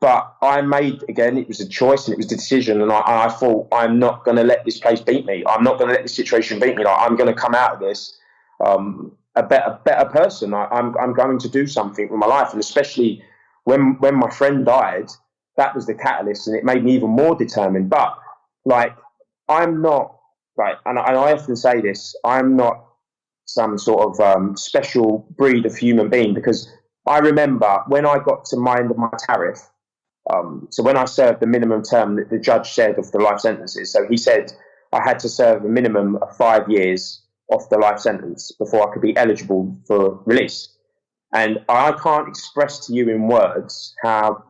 But I made, again, it was a choice and it was a decision, and I thought, I'm not going to let this place beat me. I'm not going to let this situation beat me. Like, I'm going to come out of this a better person. I'm going to do something with my life, and especially when my friend died, that was the catalyst, and it made me even more determined. But like, I'm not like, and I often say this, I'm not some sort of special breed of human being, because I remember when I got to my end of my tariff. So when I served the minimum term that the judge said of the life sentences, so he said I had to serve a minimum of 5 years off the life sentence before I could be eligible for release. And I can't express to you in words how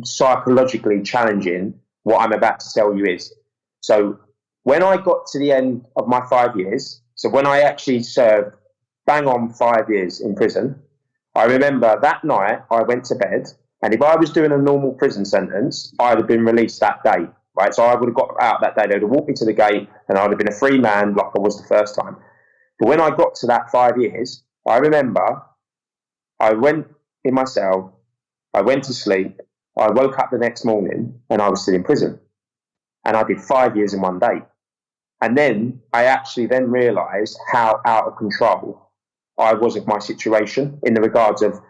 psychologically challenging what I'm about to tell you is. So when I got to the end of my 5 years, so when I actually served bang on 5 years in prison, I remember that night I went to bed, and if I was doing a normal prison sentence, I'd have been released that day, right? So I would have got out that day. They would have walked me to the gate, and I'd have been a free man like I was the first time. But when I got to that 5 years, I remember I went in my cell, I went to sleep, I woke up the next morning, and I was still in prison. And I did 5 years in one day. And then I actually then realised how out of control I was of my situation in the regards of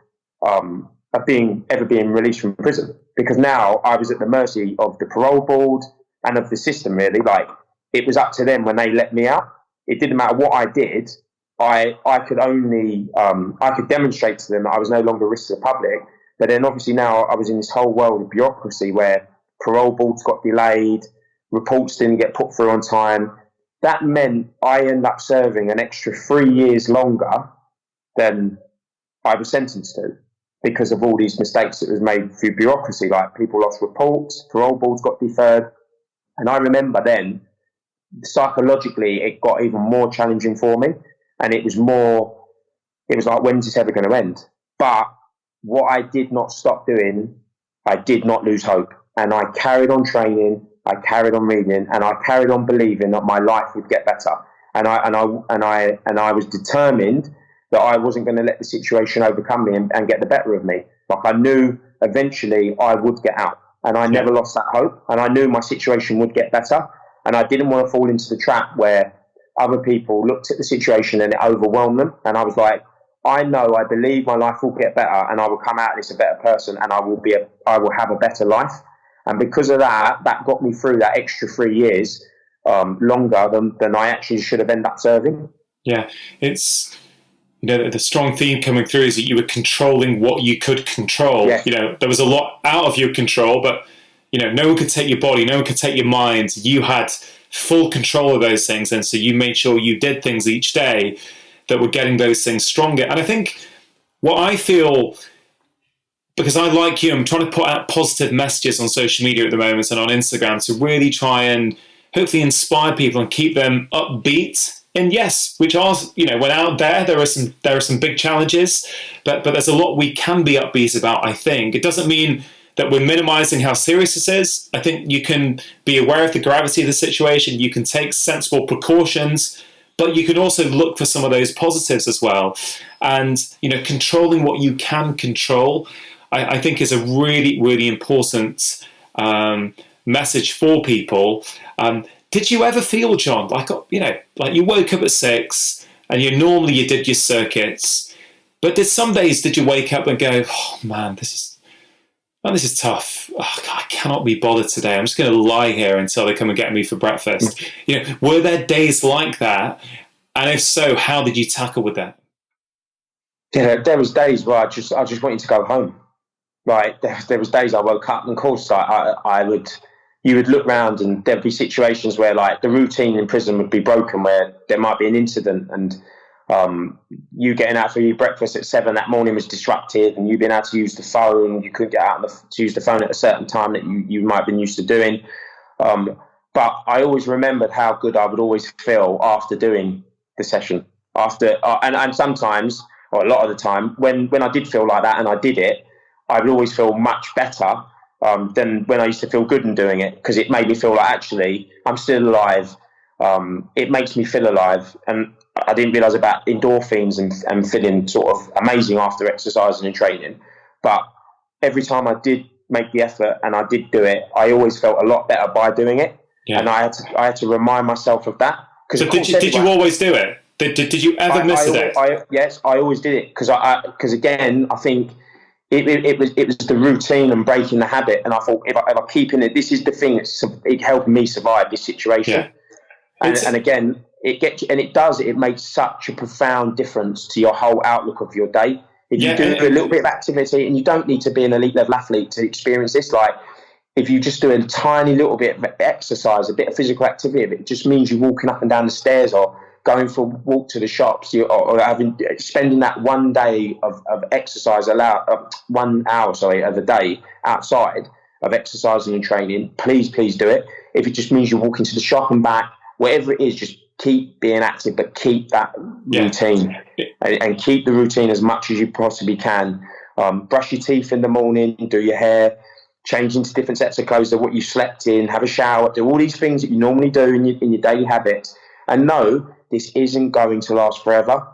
being released from prison, because now I was at the mercy of the parole board and of the system. Really, like, it was up to them when they let me out. It didn't matter what I did. I could only I could demonstrate to them that I was no longer a risk to the public. But then obviously now I was in this whole world of bureaucracy where parole boards got delayed, reports didn't get put through on time. That meant I ended up serving an extra 3 years longer than I was sentenced to, because of all these mistakes that was made through bureaucracy. Like, people lost reports, parole boards got deferred. And I remember then, psychologically, it got even more challenging for me. And it was like, when's this ever going to end? But what I did not stop doing, I did not lose hope. And I carried on training, I carried on reading, and I carried on believing that my life would get better. And I was determined that I wasn't going to let the situation overcome me and get the better of me. Like, I knew eventually I would get out, and I never lost that hope. And I knew my situation would get better, and I didn't want to fall into the trap where other people looked at the situation and it overwhelmed them. And I was like, I believe my life will get better, and I will come out of this a better person, and I will have a better life. And because of that got me through that extra 3 years longer than I actually should have ended up serving. Yeah, it's, the strong theme coming through is that you were controlling what you could control. Yeah. There was a lot out of your control, but no one could take your body, no one could take your mind. You had full control of those things, and so you made sure you did things each day that were getting those things stronger. And I think what I feel, because I, like you, I'm trying to put out positive messages on social media at the moment and on Instagram to really try and hopefully inspire people and keep them upbeat. And yes, which are, when out there are some big challenges, but there's a lot we can be upbeat about. I think it doesn't mean that we're minimizing how serious this is. I think you can be aware of the gravity of the situation. You can take sensible precautions, but you can also look for some of those positives as well. And, controlling what you can control, I think is a really, really important message for people. Did you ever feel, John, like you woke up at 6 and you did your circuits, but some days did you wake up and go, oh man, this is tough. Oh, God, I cannot be bothered today. I'm just going to lie here until they come and get me for breakfast. Were there days like that? And if so, how did you tackle with that? Yeah, there was days where I just wanted to go home. Right, there was days I woke up, and of course, you would look round, and there'd be situations where like the routine in prison would be broken, where there might be an incident, and you getting out for your breakfast at 7 that morning was disrupted, and you being able to use the phone, you couldn't get out to use the phone at a certain time that you might have been used to doing. But I always remembered how good I would always feel after doing the session. And sometimes, or a lot of the time, when I did feel like that and I did it, I would always feel much better than when I used to feel good in doing it, because it made me feel like actually I'm still alive. It makes me feel alive, and I didn't realise about endorphins and feeling sort of amazing after exercising and training. But every time I did make the effort and I did do it, I always felt a lot better by doing it. Yeah. And I had to remind myself of that. So did you always do it? Did you ever miss a day? Yes, I always did it, because again, I think it was the routine and breaking the habit. And I thought if I keep in it, this is the thing that's it helped me survive this situation. Yeah. And again, it makes such a profound difference to your whole outlook of your day. If you do a little bit of activity, and you don't need to be an elite level athlete to experience this, like if you just do a tiny little bit of exercise, a bit of physical activity, it just means you're walking up and down the stairs, or going for a walk to the shops, or spending that 1 day of exercise, 1 hour, of the day outside of exercising and training. Please do it. If it just means you're walking to the shop and back, whatever it is, just keep being active, but keep that routine and keep the routine as much as you possibly can. Brush your teeth in the morning, do your hair, change into different sets of clothes to what you slept in, have a shower, do all these things that you normally do in your daily habits. And no, this isn't going to last forever.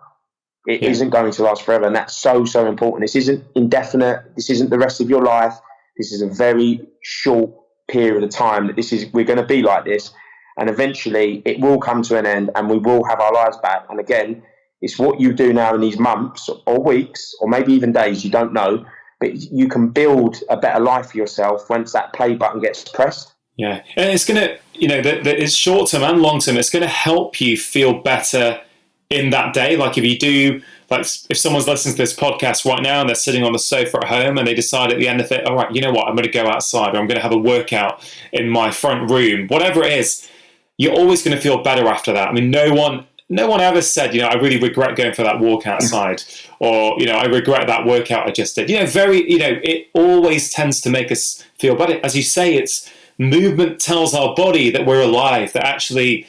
It isn't going to last forever. And that's so, so important. This isn't indefinite. This isn't the rest of your life. This is a very short period of time that we're going to be like this. And eventually it will come to an end, and we will have our lives back. And again, it's what you do now in these months or weeks or maybe even days, you don't know, but you can build a better life for yourself once that play button gets pressed. Yeah, and it's going to, it's short term and long term. It's going to help you feel better in that day. Like if someone's listening to this podcast right now and they're sitting on the sofa at home and they decide at the end of it, all right, you know what, I'm going to go outside, or I'm going to have a workout in my front room, whatever it is, you're always going to feel better after that. I mean, no one ever said, I really regret going for that walk outside, or, I regret that workout I just did. It always tends to make us feel better. As you say, it's movement tells our body that we're alive, that actually,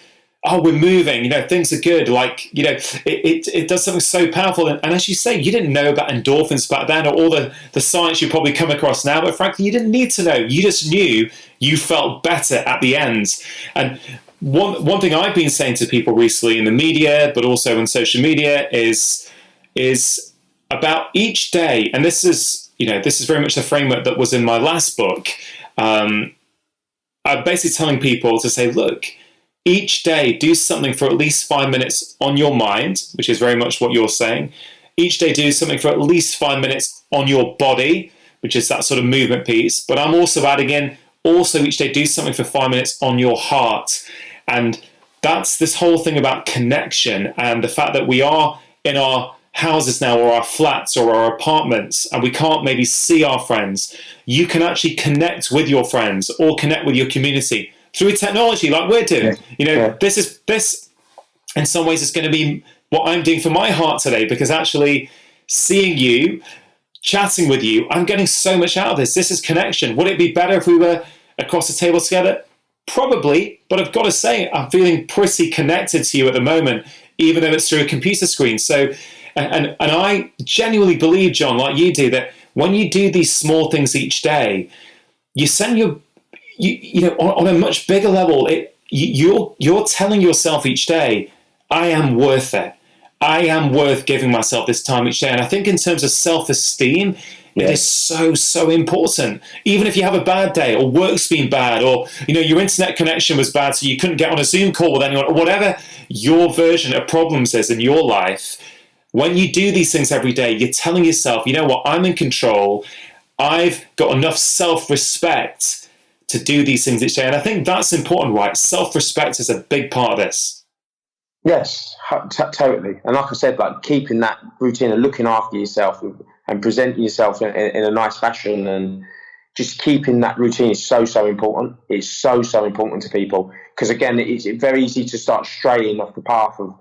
we're moving, things are good. Like, it does something so powerful. And as you say, you didn't know about endorphins back then, or all the science you probably come across now, but frankly, you didn't need to know. You just knew you felt better at the end. And one thing I've been saying to people recently in the media, but also on social media, is about each day. And this is very much the framework that was in my last book. I'm basically telling people to say, look, each day do something for at least 5 minutes on your mind, which is very much what you're saying. Each day do something for at least 5 minutes on your body, which is that sort of movement piece. But I'm also adding in, also each day do something for 5 minutes on your heart. And that's this whole thing about connection, and the fact that we are in our houses now, or our flats or our apartments, and we can't maybe see our friends. You can actually connect with your friends or connect with your community through technology like we're doing. This in some ways is going to be what I'm doing for my heart today, because actually seeing you, chatting with you, I'm getting so much out of this. This is connection. Would it be better if we were across the table together? Probably, but I've got to say, I'm feeling pretty connected to you at the moment, even though it's through a computer screen. So, and I genuinely believe, John, like you do, that when you do these small things each day, you send on a much bigger level, you're telling yourself each day, I am worth it. I am worth giving myself this time each day. And I think in terms of self-esteem, it is so, so important. Even if you have a bad day, or work's been bad, or your internet connection was bad, so you couldn't get on a Zoom call with anyone, or whatever your version of problems is in your life, when you do these things every day, you're telling yourself, you know what, I'm in control. I've got enough self-respect to do these things each day. And I think that's important, right? Self-respect is a big part of this. Yes, totally. And like I said, like keeping that routine and looking after yourself and presenting yourself in a nice fashion, and just keeping that routine is so, so important. It's so, so important to people, because again, it's very easy to start straying off the path of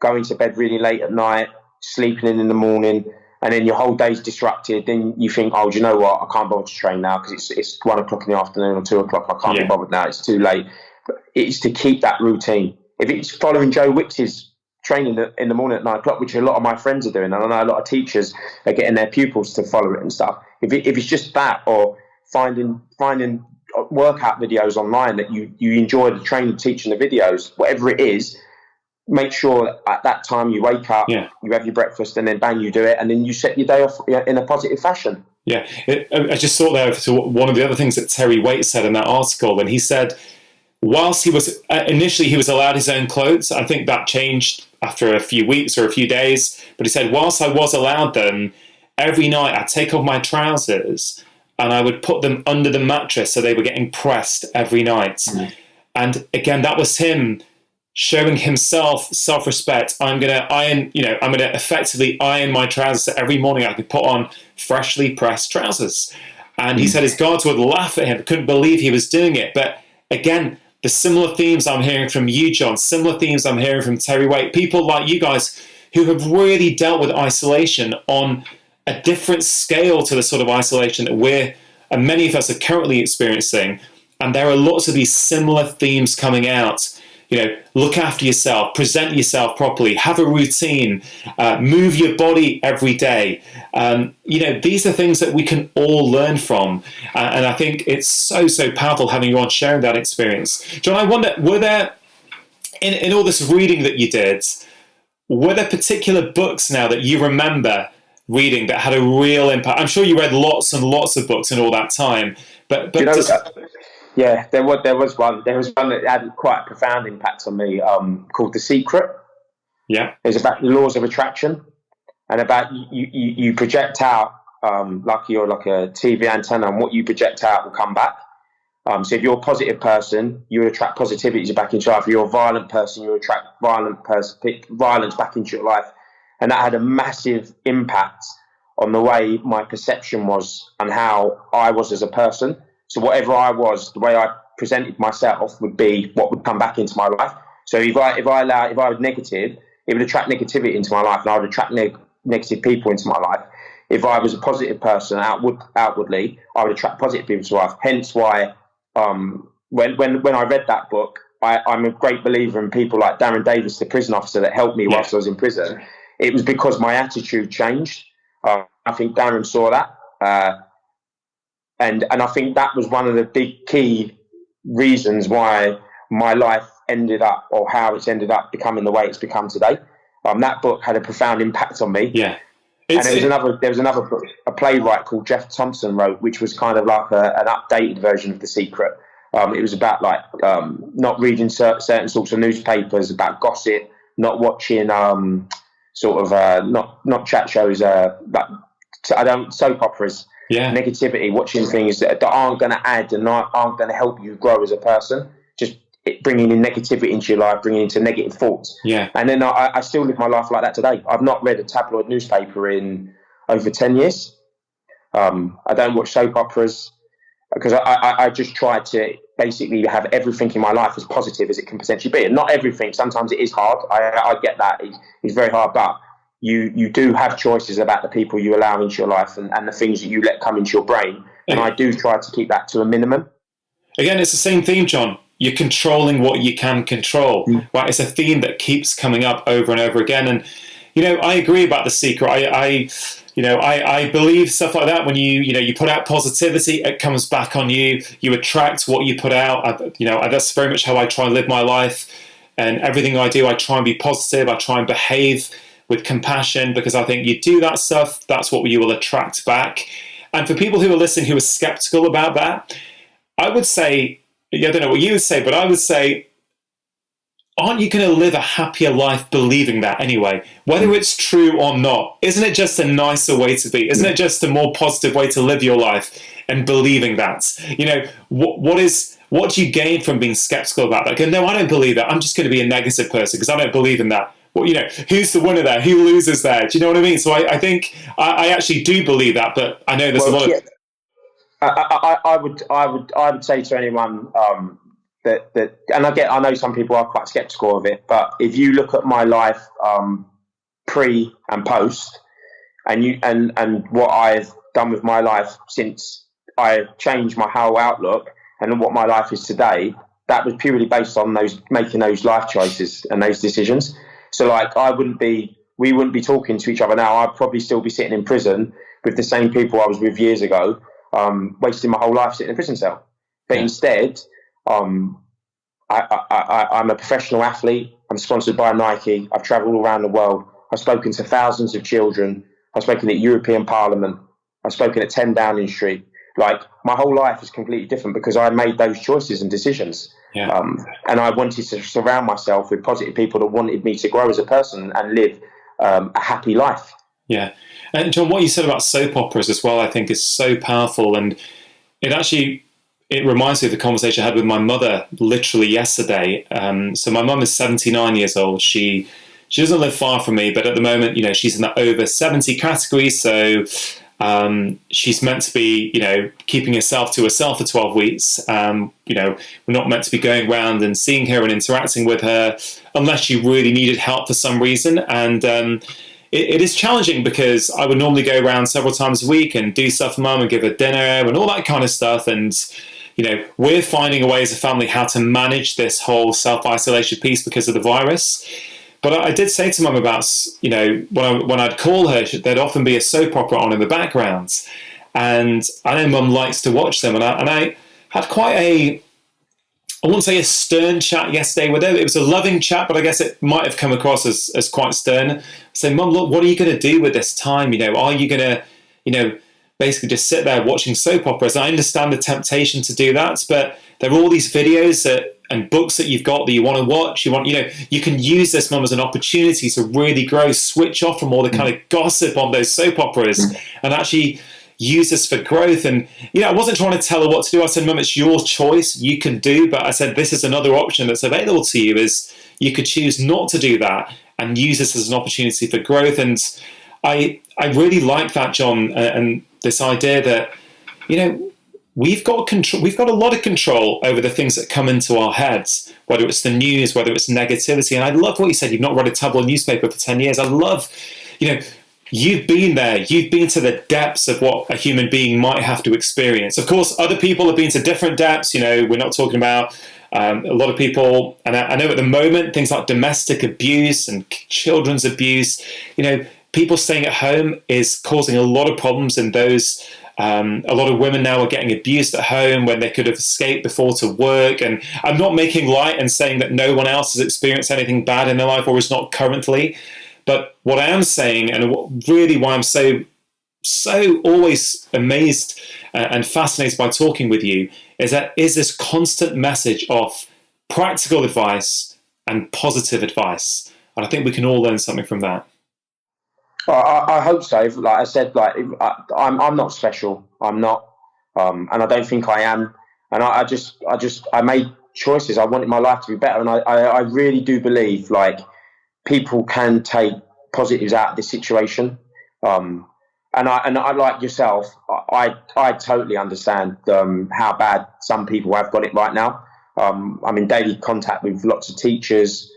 going to bed really late at night, sleeping in the morning, and then your whole day's disrupted. Then you think, oh, do you know what? I can't bother to train now because it's 1 o'clock in the afternoon or 2 o'clock. I can't be bothered now. It's too late. But it's to keep that routine. If it's following Joe Wicks's training in the morning at 9 o'clock, which a lot of my friends are doing, and I know a lot of teachers are getting their pupils to follow it and stuff. If it's just that, or finding workout videos online that you enjoy, the training, teaching the videos, whatever it is, make sure at that time you wake up, you have your breakfast, and then bang, you do it, and then you set your day off in a positive fashion. Yeah, I just thought there to one of the other things that Terry Waite said in that article, and he said, whilst he was initially he was allowed his own clothes, I think that changed after a few weeks or a few days, but he said, whilst I was allowed them, every night I'd take off my trousers and I would put them under the mattress so they were getting pressed every night. Mm-hmm. And again, that was him showing himself self-respect. I'm gonna effectively iron my trousers so every morning I could put on freshly pressed trousers. And he said his guards would laugh at him, couldn't believe he was doing it. But again, the similar themes I'm hearing from you, John, similar themes I'm hearing from Terry Waite, people like you guys who have really dealt with isolation on a different scale to the sort of isolation that we're, and many of us are currently experiencing. And there are lots of these similar themes coming out. Look after yourself, present yourself properly, have a routine, move your body every day. These are things that we can all learn from. And I think it's so, so powerful having you on sharing that experience. John, I wonder, were there, in all this reading that you did, were there particular books now that you remember reading that had a real impact? I'm sure you read lots and lots of books in all that time, but yeah, there was one that had quite a profound impact on me, called The Secret. Yeah. It's about the laws of attraction, and about you project out like you're like a TV antenna, and what you project out will come back. So if you're a positive person, you attract positivity back into your life. If you're a violent person, you attract violence back into your life. And that had a massive impact on the way my perception was and how I was as a person. So whatever I was, the way I presented myself would be what would come back into my life. So if I was negative, it would attract negativity into my life, and I would attract negative people into my life. If I was a positive person outwardly, I would attract positive people into my life. Hence why when I read that book, I'm a great believer in people like Darren Davis, the prison officer that helped me whilst I was in prison. It was because my attitude changed. I think Darren saw that. And I think that was one of the big key reasons why my life ended up, or how it's ended up becoming the way it's become today. That book had a profound impact on me. Yeah. And there was another book, a playwright called Jeff Thompson wrote, which was kind of like an updated version of The Secret. It was about not reading certain sorts of newspapers, about gossip, not watching not chat shows, soap operas. Yeah. Negativity, watching things that aren't going to add and aren't going to help you grow as a person, just bringing in negativity into your life, bringing into negative thoughts. Yeah. And then I still live my life like that today. I've not read a tabloid newspaper in over 10 years. I don't watch soap operas because I just try to basically have everything in my life as positive as it can potentially be. And not everything. Sometimes it is hard. I get that. It's very hard, but you do have choices about the people you allow into your life and the things that you let come into your brain. And I do try to keep that to a minimum. Again, it's the same theme, John. You're controlling what you can control. Right? It's a theme that keeps coming up over and over again. And I agree about The Secret. I believe stuff like that. When you put out positivity, it comes back on you. You attract what you put out. That's very much how I try and live my life. And everything I do, I try and be positive. I try and behave with compassion, because I think you do that stuff, that's what you will attract back. And for people who are listening who are skeptical about that, I would say, I don't know what you would say, but I would say, aren't you going to live a happier life believing that anyway? Whether it's true or not, isn't it just a nicer way to be? Isn't it just a more positive way to live your life and believing that? What do you gain from being skeptical about that? Go, no, I don't believe that. I'm just going to be a negative person because I don't believe in that. Well, who's the winner there? Who loses there? Do you know what I mean? So I think I actually do believe that, but I know there's a lot of... I would say to anyone that and I know some people are quite skeptical of it, but if you look at my life pre and post, and what I've done with my life since I changed my whole outlook and what my life is today, that was purely based on making those life choices and those decisions. So like we wouldn't be talking to each other now. I'd probably still be sitting in prison with the same people I was with years ago, wasting my whole life sitting in a prison cell. But instead, I'm a professional athlete. I'm sponsored by Nike. I've traveled all around the world. I've spoken to thousands of children. I've spoken at European Parliament. I've spoken at 10 Downing Street. Like, my whole life is completely different because I made those choices and decisions. Yeah. And I wanted to surround myself with positive people that wanted me to grow as a person and live a happy life. Yeah. And John, what you said about soap operas as well, I think is so powerful. And it reminds me of the conversation I had with my mother literally yesterday. So my mum is 79 years old. She doesn't live far from me, but at the moment, she's in that over 70 category. So she's meant to be, keeping herself to herself for 12 weeks. We're not meant to be going around and seeing her and interacting with her unless she really needed help for some reason. And it is challenging because I would normally go around several times a week and do stuff for mum and give her dinner and all that kind of stuff. And, we're finding a way as a family how to manage this whole self-isolation piece because of the virus. But I did say to mum about, when I'd call her, there'd often be a soap opera on in the background. And I know mum likes to watch them. And I had quite I wouldn't say a stern chat yesterday with her. It was a loving chat, but I guess it might have come across as quite stern. I said, Mum, look, what are you going to do with this time? Are you going to, basically just sit there watching soap operas? And I understand the temptation to do that, but there are all these videos and books that you've got that you want to watch. You can use this, Mum, as an opportunity to really grow, switch off from all the kind of gossip on those soap operas and actually use this for growth. And I wasn't trying to tell her what to do. I said, Mum, it's your choice, you can do, but I said this is another option that's available to you, is you could choose not to do that and use this as an opportunity for growth. And I really like that, John, and this idea that we've got control. We've got a lot of control over the things that come into our heads, whether it's the news, whether it's negativity. And I love what you said. You've not read a tabloid newspaper for 10 years. I love, you've been there. You've been to the depths of what a human being might have to experience. Of course, other people have been to different depths. We're not talking about a lot of people. And I know at the moment, things like domestic abuse and children's abuse, people staying at home is causing a lot of problems, and those a lot of women now are getting abused at home when they could have escaped before to work. And I'm not making light and saying that no one else has experienced anything bad in their life or is not currently. But what I am saying, and why I'm so always amazed and fascinated by talking with you, is this constant message of practical advice and positive advice. And I think we can all learn something from that. I hope so. Like I said, I'm not special. I'm not, and I don't think I am. And I made choices. I wanted my life to be better, and I really do believe people can take positives out of this situation. And I like yourself. I totally understand how bad some people have got it right now. I'm in daily contact with lots of teachers.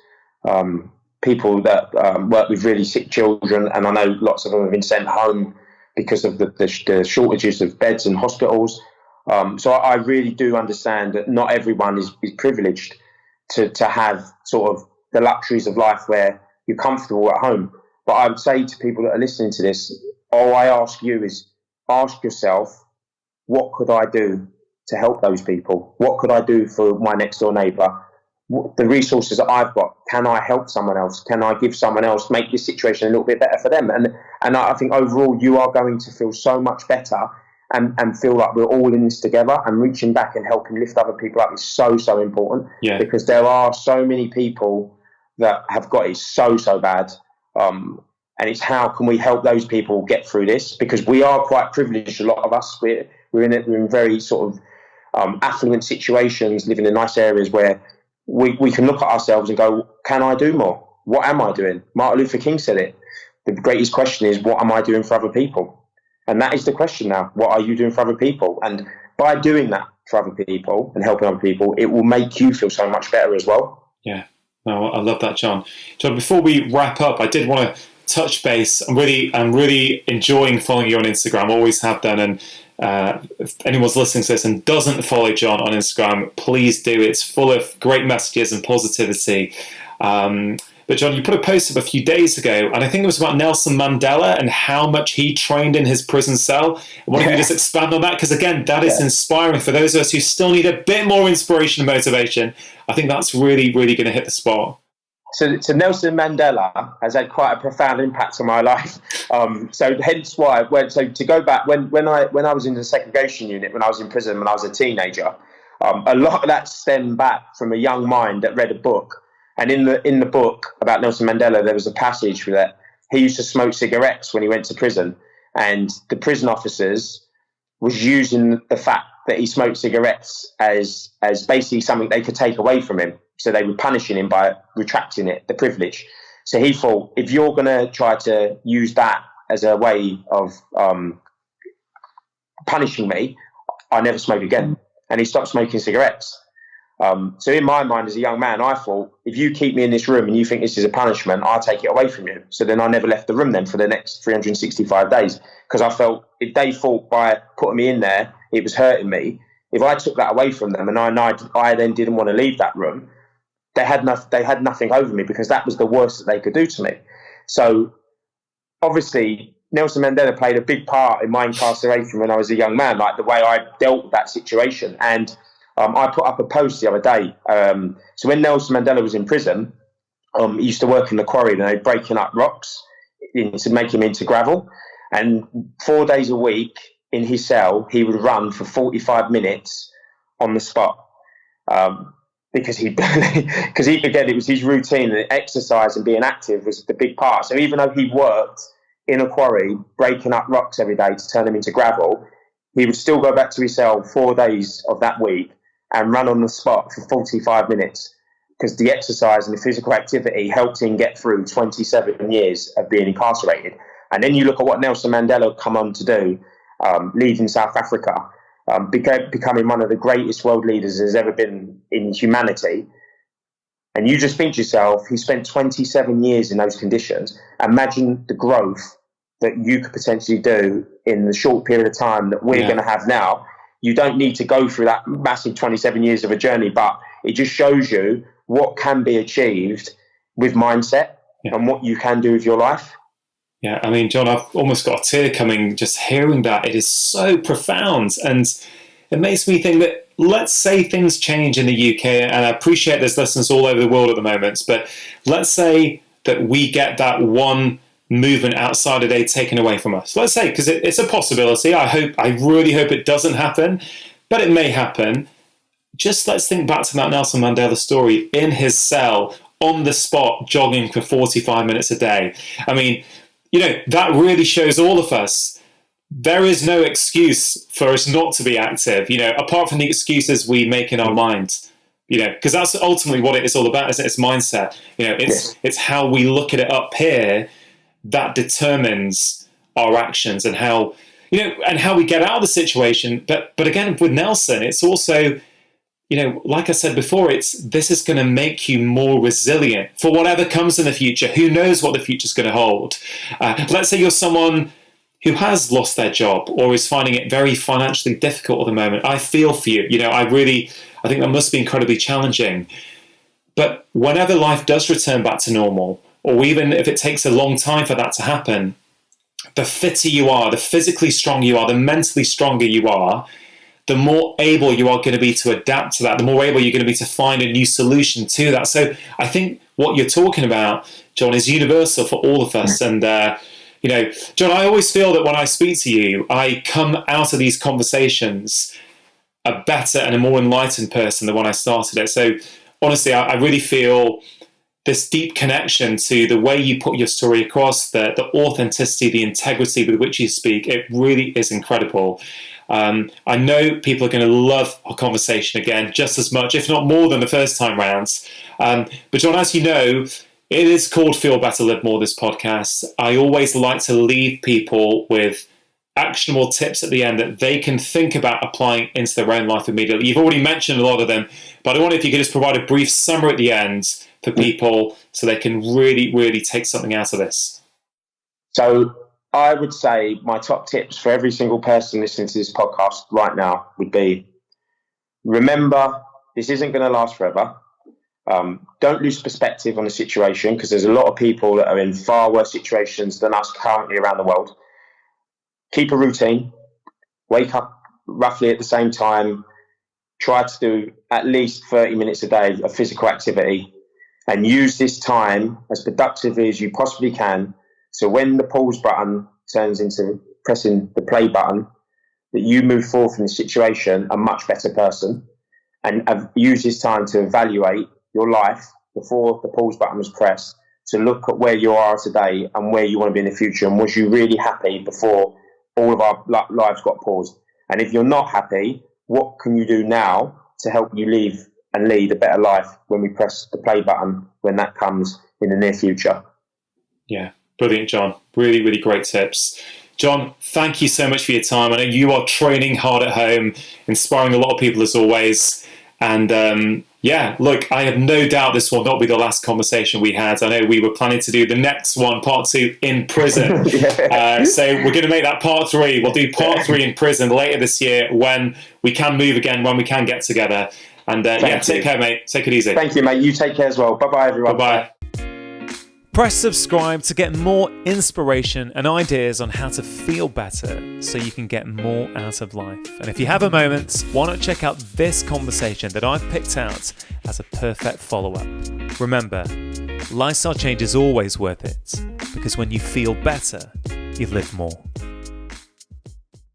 People that work with really sick children, and I know lots of them have been sent home because of the shortages of beds in hospitals. So I really do understand that not everyone is privileged to have sort of the luxuries of life where you're comfortable at home. But I would say to people that are listening to this, all I ask you is ask yourself, what could I do to help those people? What could I do for my next door neighbour? The resources that I've got, can I help someone else? Can I give someone else, make this situation a little bit better for them? And I think overall you are going to feel so much better and feel like we're all in this together, and reaching back and helping lift other people up is so, so important. Yeah. Because there are so many people that have got it so, so bad. And it's how can we help those people get through this? Because we are quite privileged, a lot of us. We're in very sort of affluent situations, living in nice areas where we can look at ourselves and go, can I do more? What am I doing? Martin Luther King said it. The greatest question is, what am I doing for other people? And that is the question now. What are you doing for other people? And by doing that for other people and helping other people, it will make you feel so much better as well. Yeah. No, I love that, John. John, before we wrap up, I did want to touch base. I'm really enjoying following you on Instagram. Always have done. And if anyone's listening to this and doesn't follow John on Instagram, please do. It's full of great messages and positivity. But John, you put a post up a few days ago, and I think it was about Nelson Mandela and how much he trained in his prison cell. I wonder if you just expand on that, because again, that is inspiring for those of us who still need a bit more inspiration and motivation. I think that's really, really going to hit the spot. So Nelson Mandela has had quite a profound impact on my life. So hence why, to go back, when I was in the segregation unit, when I was in prison, when I was a teenager, a lot of that stemmed back from a young mind that read a book. And in the book about Nelson Mandela, there was a passage that he used to smoke cigarettes when he went to prison, and the prison officers was using the fact that he smoked cigarettes as basically something they could take away from him. So they were punishing him by retracting it, the privilege. So he thought, if you're going to try to use that as a way of punishing me, I never smoke again. And he stopped smoking cigarettes. So in my mind as a young man, I thought, if you keep me in this room and you think this is a punishment, I'll take it away from you. So then I never left the room then for the next 365 days, because I felt if they thought by putting me in there, it was hurting me. If I took that away from them and I then didn't want to leave that room, they had nothing over me, because that was the worst that they could do to me. So obviously Nelson Mandela played a big part in my incarceration when I was a young man, like the way I dealt with that situation. And I put up a post the other day. So when Nelson Mandela was in prison, he used to work in the quarry, and they're breaking up rocks to make him into gravel. And 4 days a week in his cell, he would run for 45 minutes on the spot. Because again, it was his routine, and exercise and being active was the big part. So even though he worked in a quarry, breaking up rocks every day to turn them into gravel, he would still go back to his cell 4 days of that week and run on the spot for 45 minutes, because the exercise and the physical activity helped him get through 27 years of being incarcerated. And then you look at what Nelson Mandela come on to do, leaving South Africa, becoming one of the greatest world leaders there's ever been in humanity. And you just think to yourself, he spent 27 years in those conditions. Imagine the growth that you could potentially do in the short period of time that we're going to have now. You don't need to go through that massive 27 years of a journey, but it just shows you what can be achieved with mindset and what you can do with your life. Yeah, I mean, John, I've almost got a tear coming just hearing that. It is so profound, and it makes me think that, let's say things change in the UK, and I appreciate there's listeners all over the world at the moment, but let's say that we get that one movement outside a day taken away from us. Let's say, because it's a possibility. I really hope it doesn't happen, but it may happen. Just let's think back to that Nelson Mandela story in his cell, on the spot, jogging for 45 minutes a day. I mean, that really shows all of us there is no excuse for us not to be active, apart from the excuses we make in our minds, because that's ultimately what it is all about, isn't it? It's mindset. It's how we look at it up here that determines our actions and how we get out of the situation. But again, with Nelson, it's also, like I said before, this is going to make you more resilient for whatever comes in the future. Who knows what the future is going to hold? Let's say you're someone who has lost their job or is finding it very financially difficult at the moment. I feel for you. I think that must be incredibly challenging. But whenever life does return back to normal, or even if it takes a long time for that to happen, the fitter you are, the physically strong you are, the mentally stronger you are, the more able you are going to be to adapt to that, the more able you're going to be to find a new solution to that. So I think what you're talking about, John, is universal for all of us. And, John, I always feel that when I speak to you, I come out of these conversations a better and a more enlightened person than when I started it. So honestly, I really feel this deep connection to the way you put your story across, the authenticity, the integrity with which you speak. It really is incredible. I know people are going to love our conversation again just as much, if not more than the first time round. But John, as you know, it is called Feel Better, Live More, this podcast. I always like to leave people with actionable tips at the end that they can think about applying into their own life immediately. You've already mentioned a lot of them, but I wonder if you could just provide a brief summary at the end for people so they can really, really take something out of this. So I would say my top tips for every single person listening to this podcast right now would be, remember, this isn't going to last forever. Don't lose perspective on the situation, because there's a lot of people that are in far worse situations than us currently around the world. Keep a routine, wake up roughly at the same time, try to do at least 30 minutes a day of physical activity, and use this time as productively as you possibly can. So when the pause button turns into pressing the play button, that you move forward from the situation a much better person, and use this time to evaluate your life before the pause button was pressed, to look at where you are today and where you want to be in the future. And was you really happy before all of our lives got paused? And if you're not happy, what can you do now to help you live and lead a better life when we press the play button, when that comes in the near future? Yeah, brilliant, John. Really, really great tips. John, thank you so much for your time. I know you are training hard at home, inspiring a lot of people as always. And look, I have no doubt this will not be the last conversation we had. I know we were planning to do the next one, part 2, in prison. So we're going to make that part 3. We'll do part 3 in prison later this year when we can move again, when we can get together. And take care, mate. Take it easy. Thank you, mate. You take care as well. Bye-bye, everyone. Bye-bye. Press subscribe to get more inspiration and ideas on how to feel better so you can get more out of life. And if you have a moment, why not check out this conversation that I've picked out as a perfect follow-up. Remember, lifestyle change is always worth it, because when you feel better, you live more.